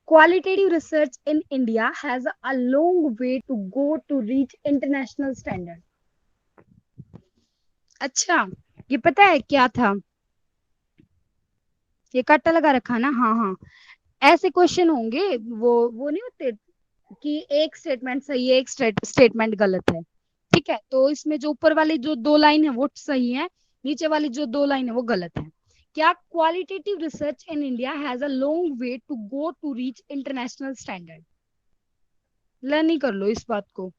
Qualitative research in India has a long way to go to reach international standard. अच्छा, ये पता है क्या था? ये कट्टा लगा रखा ना, हाँ हाँ। ऐसे क्वेश्चन होंगे, वो नहीं होते कि एक स्टेटमेंट सही है, एक स्टेटमेंट गलत है। ठीक है, तो इसमें जो ऊपर वाली जो 2 लाइन है वो सही है, नीचे वाली जो 2 लाइन है वो गलत है। क्या qualitative research in India has a long way to go to reach international standard? Learn ही कर लो इस बात को।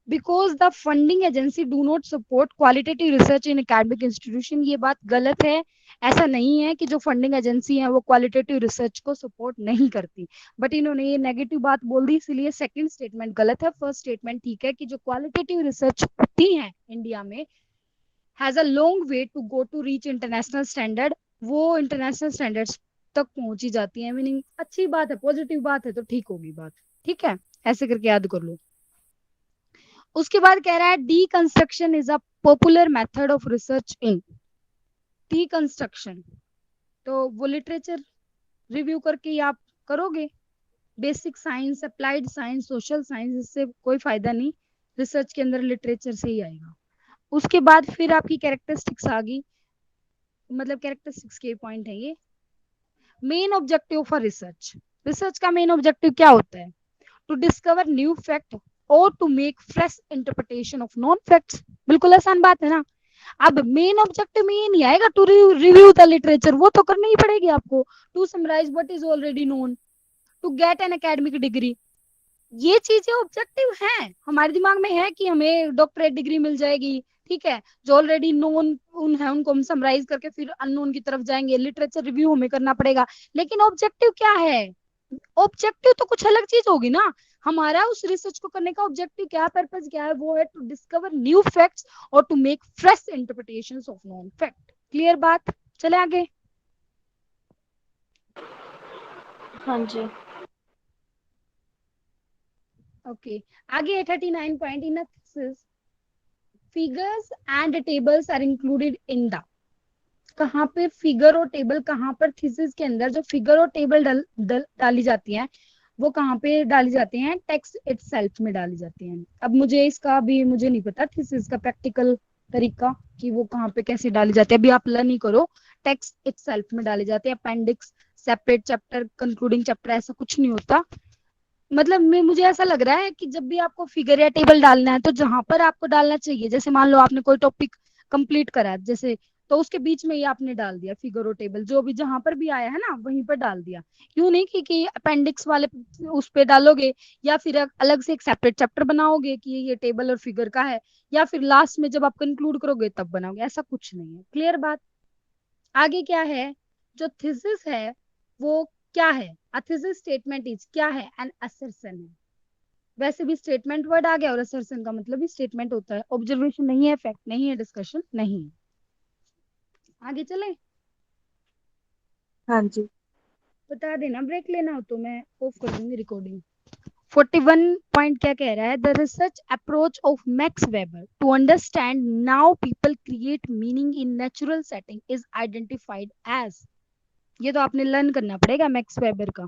Because the funding agency do not support qualitative research in academic institution, ये बात गलत है। ऐसा नहीं है कि जो फंडिंग एजेंसी है वो क्वालिटेटिव रिसर्च को सपोर्ट नहीं करती, बट इन्होंने ये नेगेटिव बात बोल दी, इसलिए सेकंड स्टेटमेंट गलत है। फर्स्ट स्टेटमेंट ठीक है कि जो क्वालिटेटिव रिसर्च होती है इंडिया में has a long way to go to reach international standard, वो इंटरनेशनल स्टैंडर्ड्स तक पहुंची जाती है। मीनिंग अच्छी बात है, पॉजिटिव बात है, तो ठीक होगी बात। ठीक है, ऐसे करके याद कर लो। उसके बाद कह रहा है deconstruction is a popular method of research in. Deconstruction तो वो लिटरेचर रिव्यू करके ही आप करोगे। Basic science, applied science, social science, इससे कोई फायदा नहीं। रिसर्च के अंदर लिटरेचर से ही आएगा। उसके बाद फिर आपकी कैरेक्टरिस्टिक्स आ गई, मतलब कैरेक्टरिस्टिक्स के पॉइंट है ये। Main objective for research, research का मेन ऑब्जेक्टिव क्या होता है? टू डिस्कवर न्यू फैक्ट और to make fresh interpretation of known facts. बिल्कुल आसान बात है ना। अब मेन ऑब्जेक्टिव में ये नहीं आएगा टू रिव्यू द लिटरेचर, वो तो करनी ही पड़ेगी आपको। To summarise what is already known, to get an academic degree, ये चीजें ऑब्जेक्टिव हैं हमारे दिमाग में, है कि हमें डॉक्टरेट डिग्री मिल जाएगी। ठीक है, जो ऑलरेडी नोन उन है उनको हम समराइज करके फिर अननोन की तरफ जाएंगे, लिटरेचर रिव्यू हमें करना पड़ेगा। लेकिन ऑब्जेक्टिव क्या है? ऑब्जेक्टिव तो कुछ अलग चीज होगी ना। हमारा उस रिसर्च को करने का ऑब्जेक्टिव क्या है, पर्पस क्या है? वो है टू डिस्कवर न्यू फैक्ट्स और to make fresh interpretations of known fact. Clear बात? चले आगे। हाँ जी। ओके, आगे 39 point. In thesis figures and tables are included in the. कहाँ पे फिगर और टेबल, कहाँ पर थीसिस के अंदर जो फिगर और टेबल डाली जाती है वो कहाँ पे डाली जाती हैं? टेक्स्ट इटसेल्फ में डाली जाती हैं। अब मुझे इसका भी मुझे नहीं पता थीसिस का प्रैक्टिकल तरीका कि वो कहाँ पे कैसे डाली जाती है, अभी आप लर्न ही करो। टेक्स्ट इटसेल्फ में डाले जाते हैं, appendix, separate chapter, concluding chapter, ऐसा कुछ नहीं होता। मतलब मुझे ऐसा लग रहा है कि जब भी आपको फिगर या टेबल डालना है तो जहां पर आपको डालना चाहिए, जैसे मान लो आपने कोई टॉपिक कंप्लीट करा है जैसे, तो उसके बीच में ही आपने डाल दिया फिगर और टेबल, जो भी जहां पर भी आया है ना वहीं पर डाल दिया। क्यों नहीं कि अपेंडिक्स वाले उस पे डालोगे, या फिर अलग से एक सेपरेट चैप्टर बनाओगे कि ये टेबल और फिगर का है, या फिर लास्ट में जब आप कंक्लूड करोगे तब बनाओगे, ऐसा कुछ नहीं है। क्लियर बात? आगे क्या है? जो थीसिस है वो क्या है? अ थीसिस स्टेटमेंट इज क्या है? एन असर्शन है। वैसे भी स्टेटमेंट वर्ड आ गया और असर्शन का मतलब भी स्टेटमेंट होता है। ऑब्जर्वेशन नहीं है, फैक्ट नहीं है, डिस्कशन नहीं है। आगे चले? हाँ जी। बता देना, ब्रेक लेना हो तो मैं ऑफ कर दूंगी रिकॉर्डिंग। 41 पॉइंट क्या कह रहा है? The research approach of Max Weber to understand now people create meaning in natural setting is identified as. ये तो आपने लर्न करना पड़ेगा मैक्स वेबर का,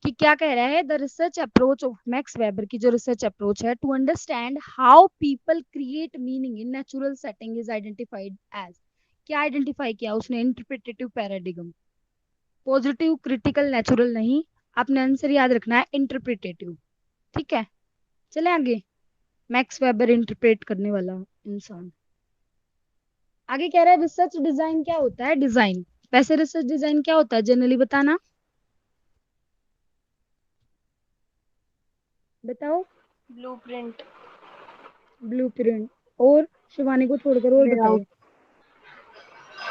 कि क्या कह रहा है। The research approach of Max Weber की जो रिसर्च अप्रोच है to understand how people create meaning in natural setting is identified as. क्या आइडेंटिफाई किया उसने? Interpretative paradigm. Positive, critical, natural नहीं, आपने आंसर याद रखना है इंटरप्रिटेटिव। ठीक है, चले आगे। मैक्स वेबर इंटरप्रेट करने वाला इंसान। आगे कह रहा है रिसर्च डिजाइन क्या होता है? डिजाइन, वैसे रिसर्च डिजाइन क्या होता है जनरली बताना, बताओ। ब्लूप्रिंट। ब्लूप्रिंट। और शिवानी को छोड़कर और बताओ। लेआउट।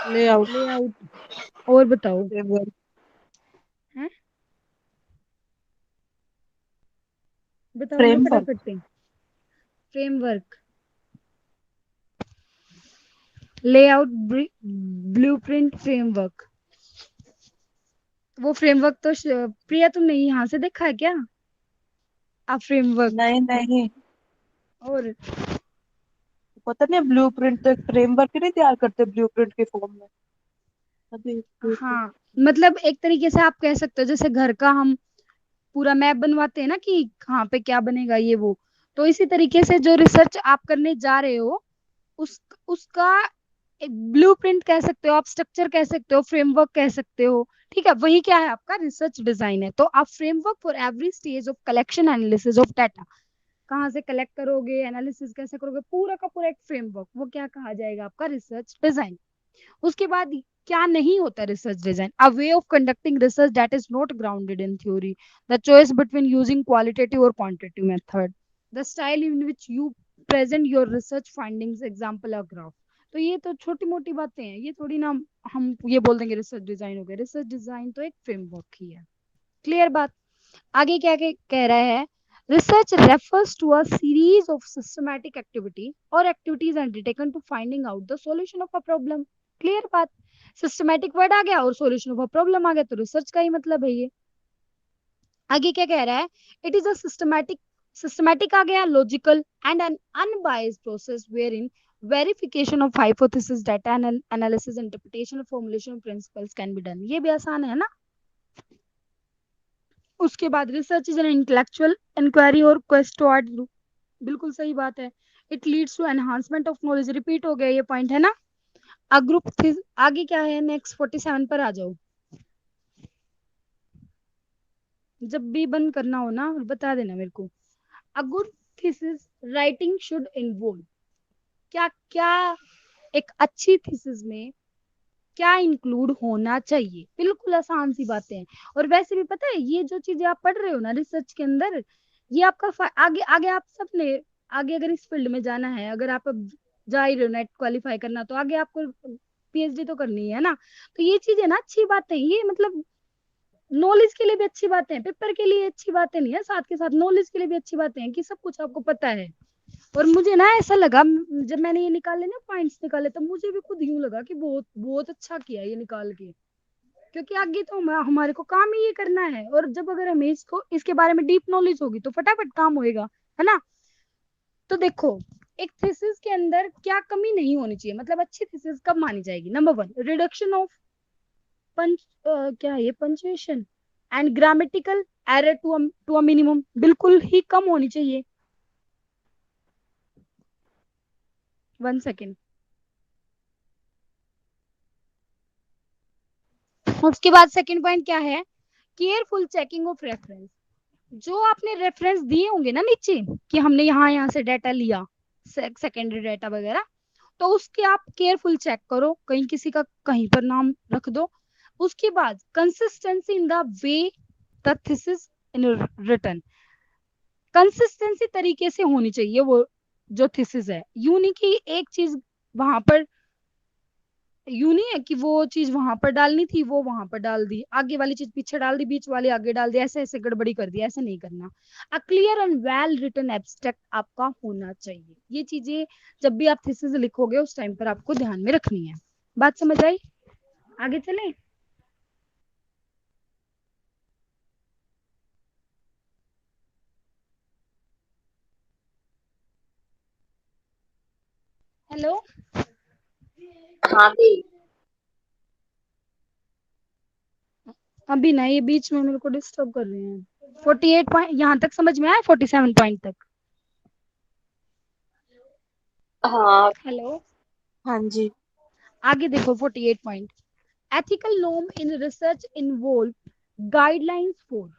लेआउट। लेआउट। और बताओ। टेबल। हैं? बताओ ना फ्रेमवर्क। फटाफट से। फ्रेमवर्क। Layout, blueprint, framework. वो फ्रेमवर्क तो प्रिया तुमने यहाँ से देखा है क्या? आप फ्रेमवर्क नहीं नहीं, और पता नहीं, ब्लूप्रिंट तो एक फ्रेमवर्क नहीं तैयार करते ब्लूप्रिंट के फॉर्म में अभी। हाँ, मतलब एक तरीके से आप कह सकते हो जैसे घर का हम पूरा मैप बनवाते हैं ना कि कहाँ पे क्या बनेगा ये वो, तो इसी तरीके से जो रिसर्च आप करने जा रहे हो उसका एक ब्लूप्रिंट कह सकते हो आप, स्ट्रक्चर कह सकते हो, फ्रेमवर्क कह सकते हो। ठीक है, वही क्या है आपका रिसर्च डिजाइन है। तो आप framework for every stage of collection analysis of data, कहाँ से कलेक्ट करोगे, एनालिसिस कैसे करोगे, पूरा का पूरा एक फ्रेमवर्क, वो क्या कहा जाएगा आपका रिसर्च डिजाइन। उसके बाद क्या नहीं होता research design, a way of conducting research that is not grounded in theory, the choice between using qualitative और quantitative method, the style in which you present your research findings, example a graph. तो ये तो छोटी मोटी बातें हैं, ये थोड़ी ना हम ये बोल देंगे रिसर्च डिजाइन हो गया। रिसर्च डिजाइन तो एक फ्रेमवर्क ही है। क्लियर बात? आगे क्या कह रहा है, research refers to a series of systematic activity or activities undertaken to finding out the solution of a problem। Clear बात? सिस्टमैटिक वर्ड आ गया और सॉल्यूशन ऑफ अ प्रॉब्लम आ गया, तो रिसर्च का ही मतलब है ये। आगे क्या कह रहा है, इट इज अ सिस्टमैटिक आ गया, logical and an unbiased process where in verification of hypothesis, data analysis, interpretation और formulation of principles can be done. ये भी आसान है ना। उसके बाद research is an intellectual inquiry और क्वेस्ट टुवर्ड, बिल्कुल सही बात है, it leads to enhancement of knowledge. Repeat हो गया ये पॉइंट है ना। अ ग्रुप थी, आगे क्या है नेक्स्ट 47 पर आ जाओ। जब भी बंद करना हो ना बता देना मेरे को। A good thesis writing should involve, क्या क्या एक अच्छी थीसिस में क्या इंक्लूड होना चाहिए, बिल्कुल आसान सी बातें हैं। और वैसे भी पता है ये जो चीजें आप पढ़ रहे हो ना रिसर्च के अंदर, ये आपका आगे आगे आप सबने आगे अगर इस फील्ड में जाना है, अगर आप अब जा ही रहे हो नेट क्वालिफाई करना, तो आगे आपको पीएचडी तो करनी है ना। तो ये चीजें ना अच्छी बातें, ये मतलब नॉलेज के लिए भी अच्छी बातें हैं, पेपर के लिए अच्छी बातें नहीं है, साथ के साथ नॉलेज के लिए भी अच्छी बातें हैं कि सब कुछ आपको पता है। और मुझे ना ऐसा लगा जब मैंने ये निकाले ना पॉइंट्स निकाले, तो मुझे भी खुद यूं लगा कि बहुत बहुत अच्छा किया ये निकाल के, क्योंकि आगे तो हमारे को काम ही ये करना है। और जब अगर हमें इसको इसके बारे में डीप नॉलेज होगी तो फटाफट काम होएगा, है ना। तो देखो, एक थीसिस के अंदर क्या कमी नहीं होनी चाहिए, मतलब अच्छी थीसिस कब मानी जाएगी। नंबर 1, रिडक्शन ऑफ क्या है ये punctuation and grammatical error to a minimum, बिल्कुल ही कम होनी चाहिए। 1 सेकेंड। उसके बाद सेकंड पॉइंट क्या है, केयरफुल चेकिंग ऑफ रेफरेंस। जो आपने रेफरेंस दिए होंगे ना नीचे कि हमने यहाँ से डाटा लिया, सेकेंडरी डाटा वगैरह, तो उसके आप केयरफुल चेक करो, कहीं किसी का कहीं पर नाम रख दो। उसके बाद consistency in the way the thesis in written, consistency तरीके से होनी चाहिए वो जो थीसिस है, यूं नहीं कि एक चीज वहां पर, यूं नहीं है कि वो चीज वहां पर डालनी थी वो वहां पर डाल दी, आगे वाली चीज पीछे डाल दी, बीच वाली आगे डाल दी, ऐसे ऐसे गड़बड़ी कर दी, ऐसे नहीं करना। A clear and well written abstract आपका होना चाहिए। ये चीजें जब भी आप थीसिस लिखोगे उस टाइम पर आपको ध्यान में रखनी है। बात समझ आई? आगे चले। हेलो, हाँ दी। अभी ना ये बीच में मेरे को डिस्टर्ब कर रहे हैं। 48 पॉइंट यहाँ तक समझ में आया, 47 पॉइंट तक। हाँ हेलो, हाँ जी। आगे देखो 48 point, ethical norm in research involve guidelines for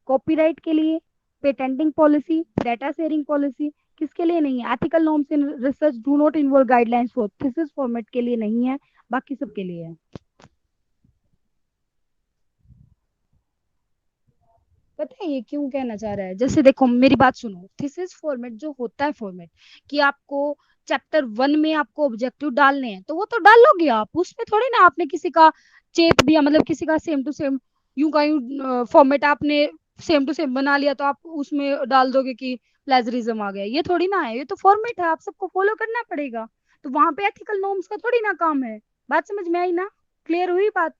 copyright के लिए, patenting policy, data sharing policy, किसके लिए नहीं है। Ethical norms in research do not involve guidelines for thesis format के लिए नहीं है, बाकी सबके लिए है। पता है ये क्यों कहना चाह रहा है, जैसे देखो मेरी बात सुनो, थीसिस फॉर्मेट जो होता है फॉर्मेट कि आपको चैप्टर 1 में आपको ऑब्जेक्टिव डालने हैं तो वो तो डालोगे आप, उसमें थोड़ी ना आपने किसी का चेप दिया, मतलब किसी का सेम टू सेम यूं का यूं फॉर्मेट आपने सेम टू सेम बना लिया तो आप उसमें डाल दोगे कि प्लेजरिज्म आ गया, ये थोड़ी ना है, ये तो फॉर्मेट है, आप सबको फॉलो करना पड़ेगा। तो वहां पे एथिकल नॉर्म्स का थोड़ी ना काम है। बात समझ में आई ना? क्लियर हुई बात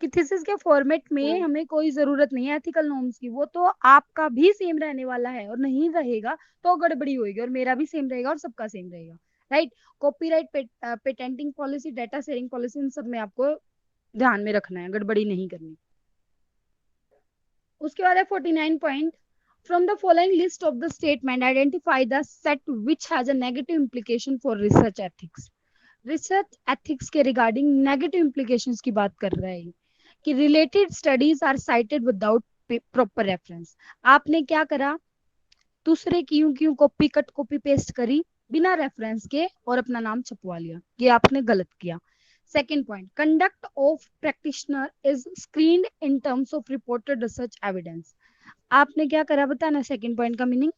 कि थीसिस के फॉर्मेट में हमें कोई जरूरत नहीं है एथिकल नॉर्म्स की, वो तो आपका भी सेम रहने वाला है, और नहीं रहेगा तो गड़बड़ी होगी, और मेरा भी सेम रहेगा और सबका सेम रहेगा, right. Copyright, patenting policy, data sharing policy, इन सब में आपको ध्यान में रखना है, गड़बड़ी नहीं करनी। उसके बाद है 49 point, from the following list of the statement identify the set which has a negative implication for research ethics. Research ethics के रिगार्डिंग नेगेटिव इम्प्लीकेशंस की बात कर रहा है कि related studies are cited without proper reference. आपने क्या करा, दूसरे की यूं क्यों कॉपी कट कॉपी पेस्ट करी बिना रेफरेंस के और अपना नाम छपवा लिया, ये आपने गलत किया। Second point, conduct of practitioner is screened in terms of reported research evidence. आपने क्या करा बताना सेकेंड पॉइंट का मीनिंग।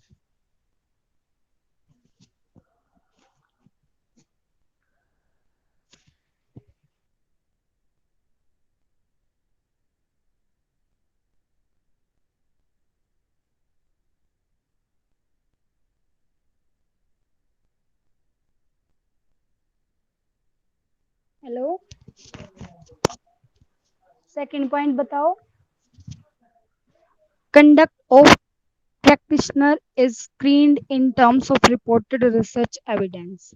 हेलो, सेकेंड पॉइंट बताओ। Conduct of practitioner is screened in terms of reported research evidence।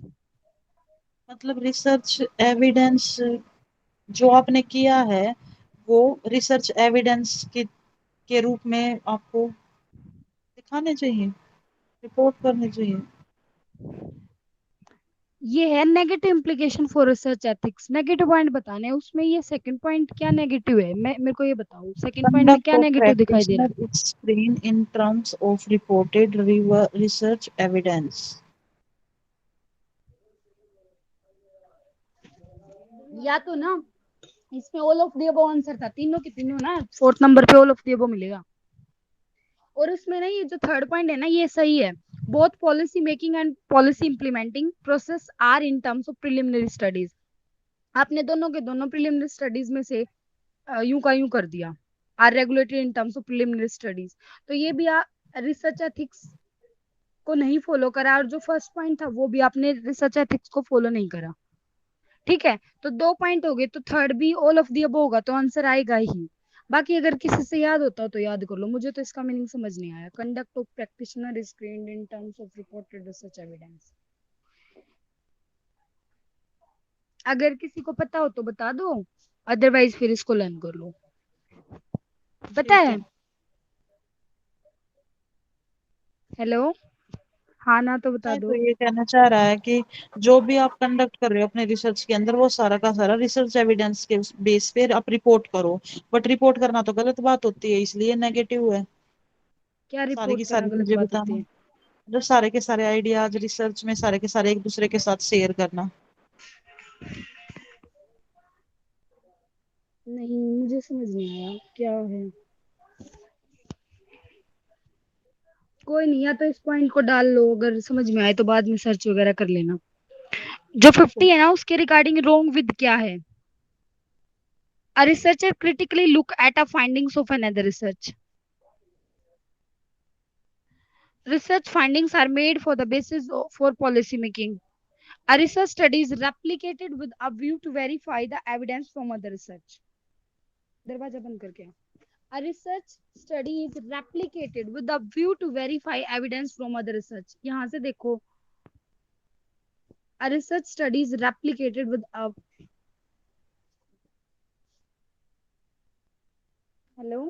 मतलब रिसर्च एविडेंस जो आपने किया है वो रिसर्च एविडेंस के रूप में आपको दिखाने चाहिए, रिपोर्ट करने चाहिए। ये है negative implication for research ethics, negative point बताने हैं उसमें। ये सेकंड पॉइंट क्या नेगेटिव है, मैं मेरे को ये बताओ, सेकंड पॉइंट में Conduct क्या of नेगेटिव दिखाई दे रहा practitioner is screened in terms of reported research evidence. है? या तो ना इसमें all of the above answer था, तीनों के तीनों ना, फोर्थ नंबर पे ऑल ऑफ द अबव मिलेगा। और उसमें ना ये जो थर्ड पॉइंट है ना, ये सही है। Both policy making and policy implementing process are in terms of preliminary studies. आपने दोनों के दोनों प्रिलिमिनरी स्टडीज में से यूं का यूं कर दिया, are regulated in terms of preliminary studies. तो ये भी रिसर्च एथिक्स को नहीं फॉलो करा, और जो फर्स्ट पॉइंट था वो भी आपने रिसर्च एथिक्स को फॉलो नहीं करा। ठीक है, तो 2 पॉइंट हो गए, तो थर्ड भी ऑल ऑफ दी अबव होगा, तो आंसर आएगा ही। बाकी अगर किसी से याद होता हो तो याद कर लो, मुझे तो इसका मीनिंग समझ नहीं आया। Conduct of practitioner is screened in terms of reported research evidence. अगर किसी को पता हो तो बता दो, अदरवाइज फिर इसको लर्न कर लो। पता ठीक है? है। हेलो, हाँ ना तो बता नहीं तो दो। ये कहना चाह रहा है कि जो भी आप कंडक्ट कर रहे हो अपने रिसर्च के अंदर वो सारा का सारा रिसर्च एविडेंस के बेस पे आप रिपोर्ट करो। बट रिपोर्ट करना तो गलत बात होती है, इसलिए नेगेटिव है। क्या सारी रिपोर्ट की करना सारी गलत चीजें बात होती बताना, है? मतलब सारे के सारे आइडियाज रिसर्च में सारे के सारे एक दूसरे के साथ शेयर करना। नहीं, मुझे समझ नहीं आया क्या है। कोई नहीं, या तो इस पॉइंट को डाल लो, अगर समझ में आए तो बाद में सर्च वगैरह कर लेना। जो 50 है ना, उसके रिगार्डिंग रोंग विद क्या है? A researcher critically look at a findings of another research. Research findings are made for the basis for policy making. A research study is replicated with a view to verify the evidence from other research. दरवाजा बंद करके। A research study is replicated with a view to verify evidence from other research. यहाँ से देखो, a research study is replicated with a, hello,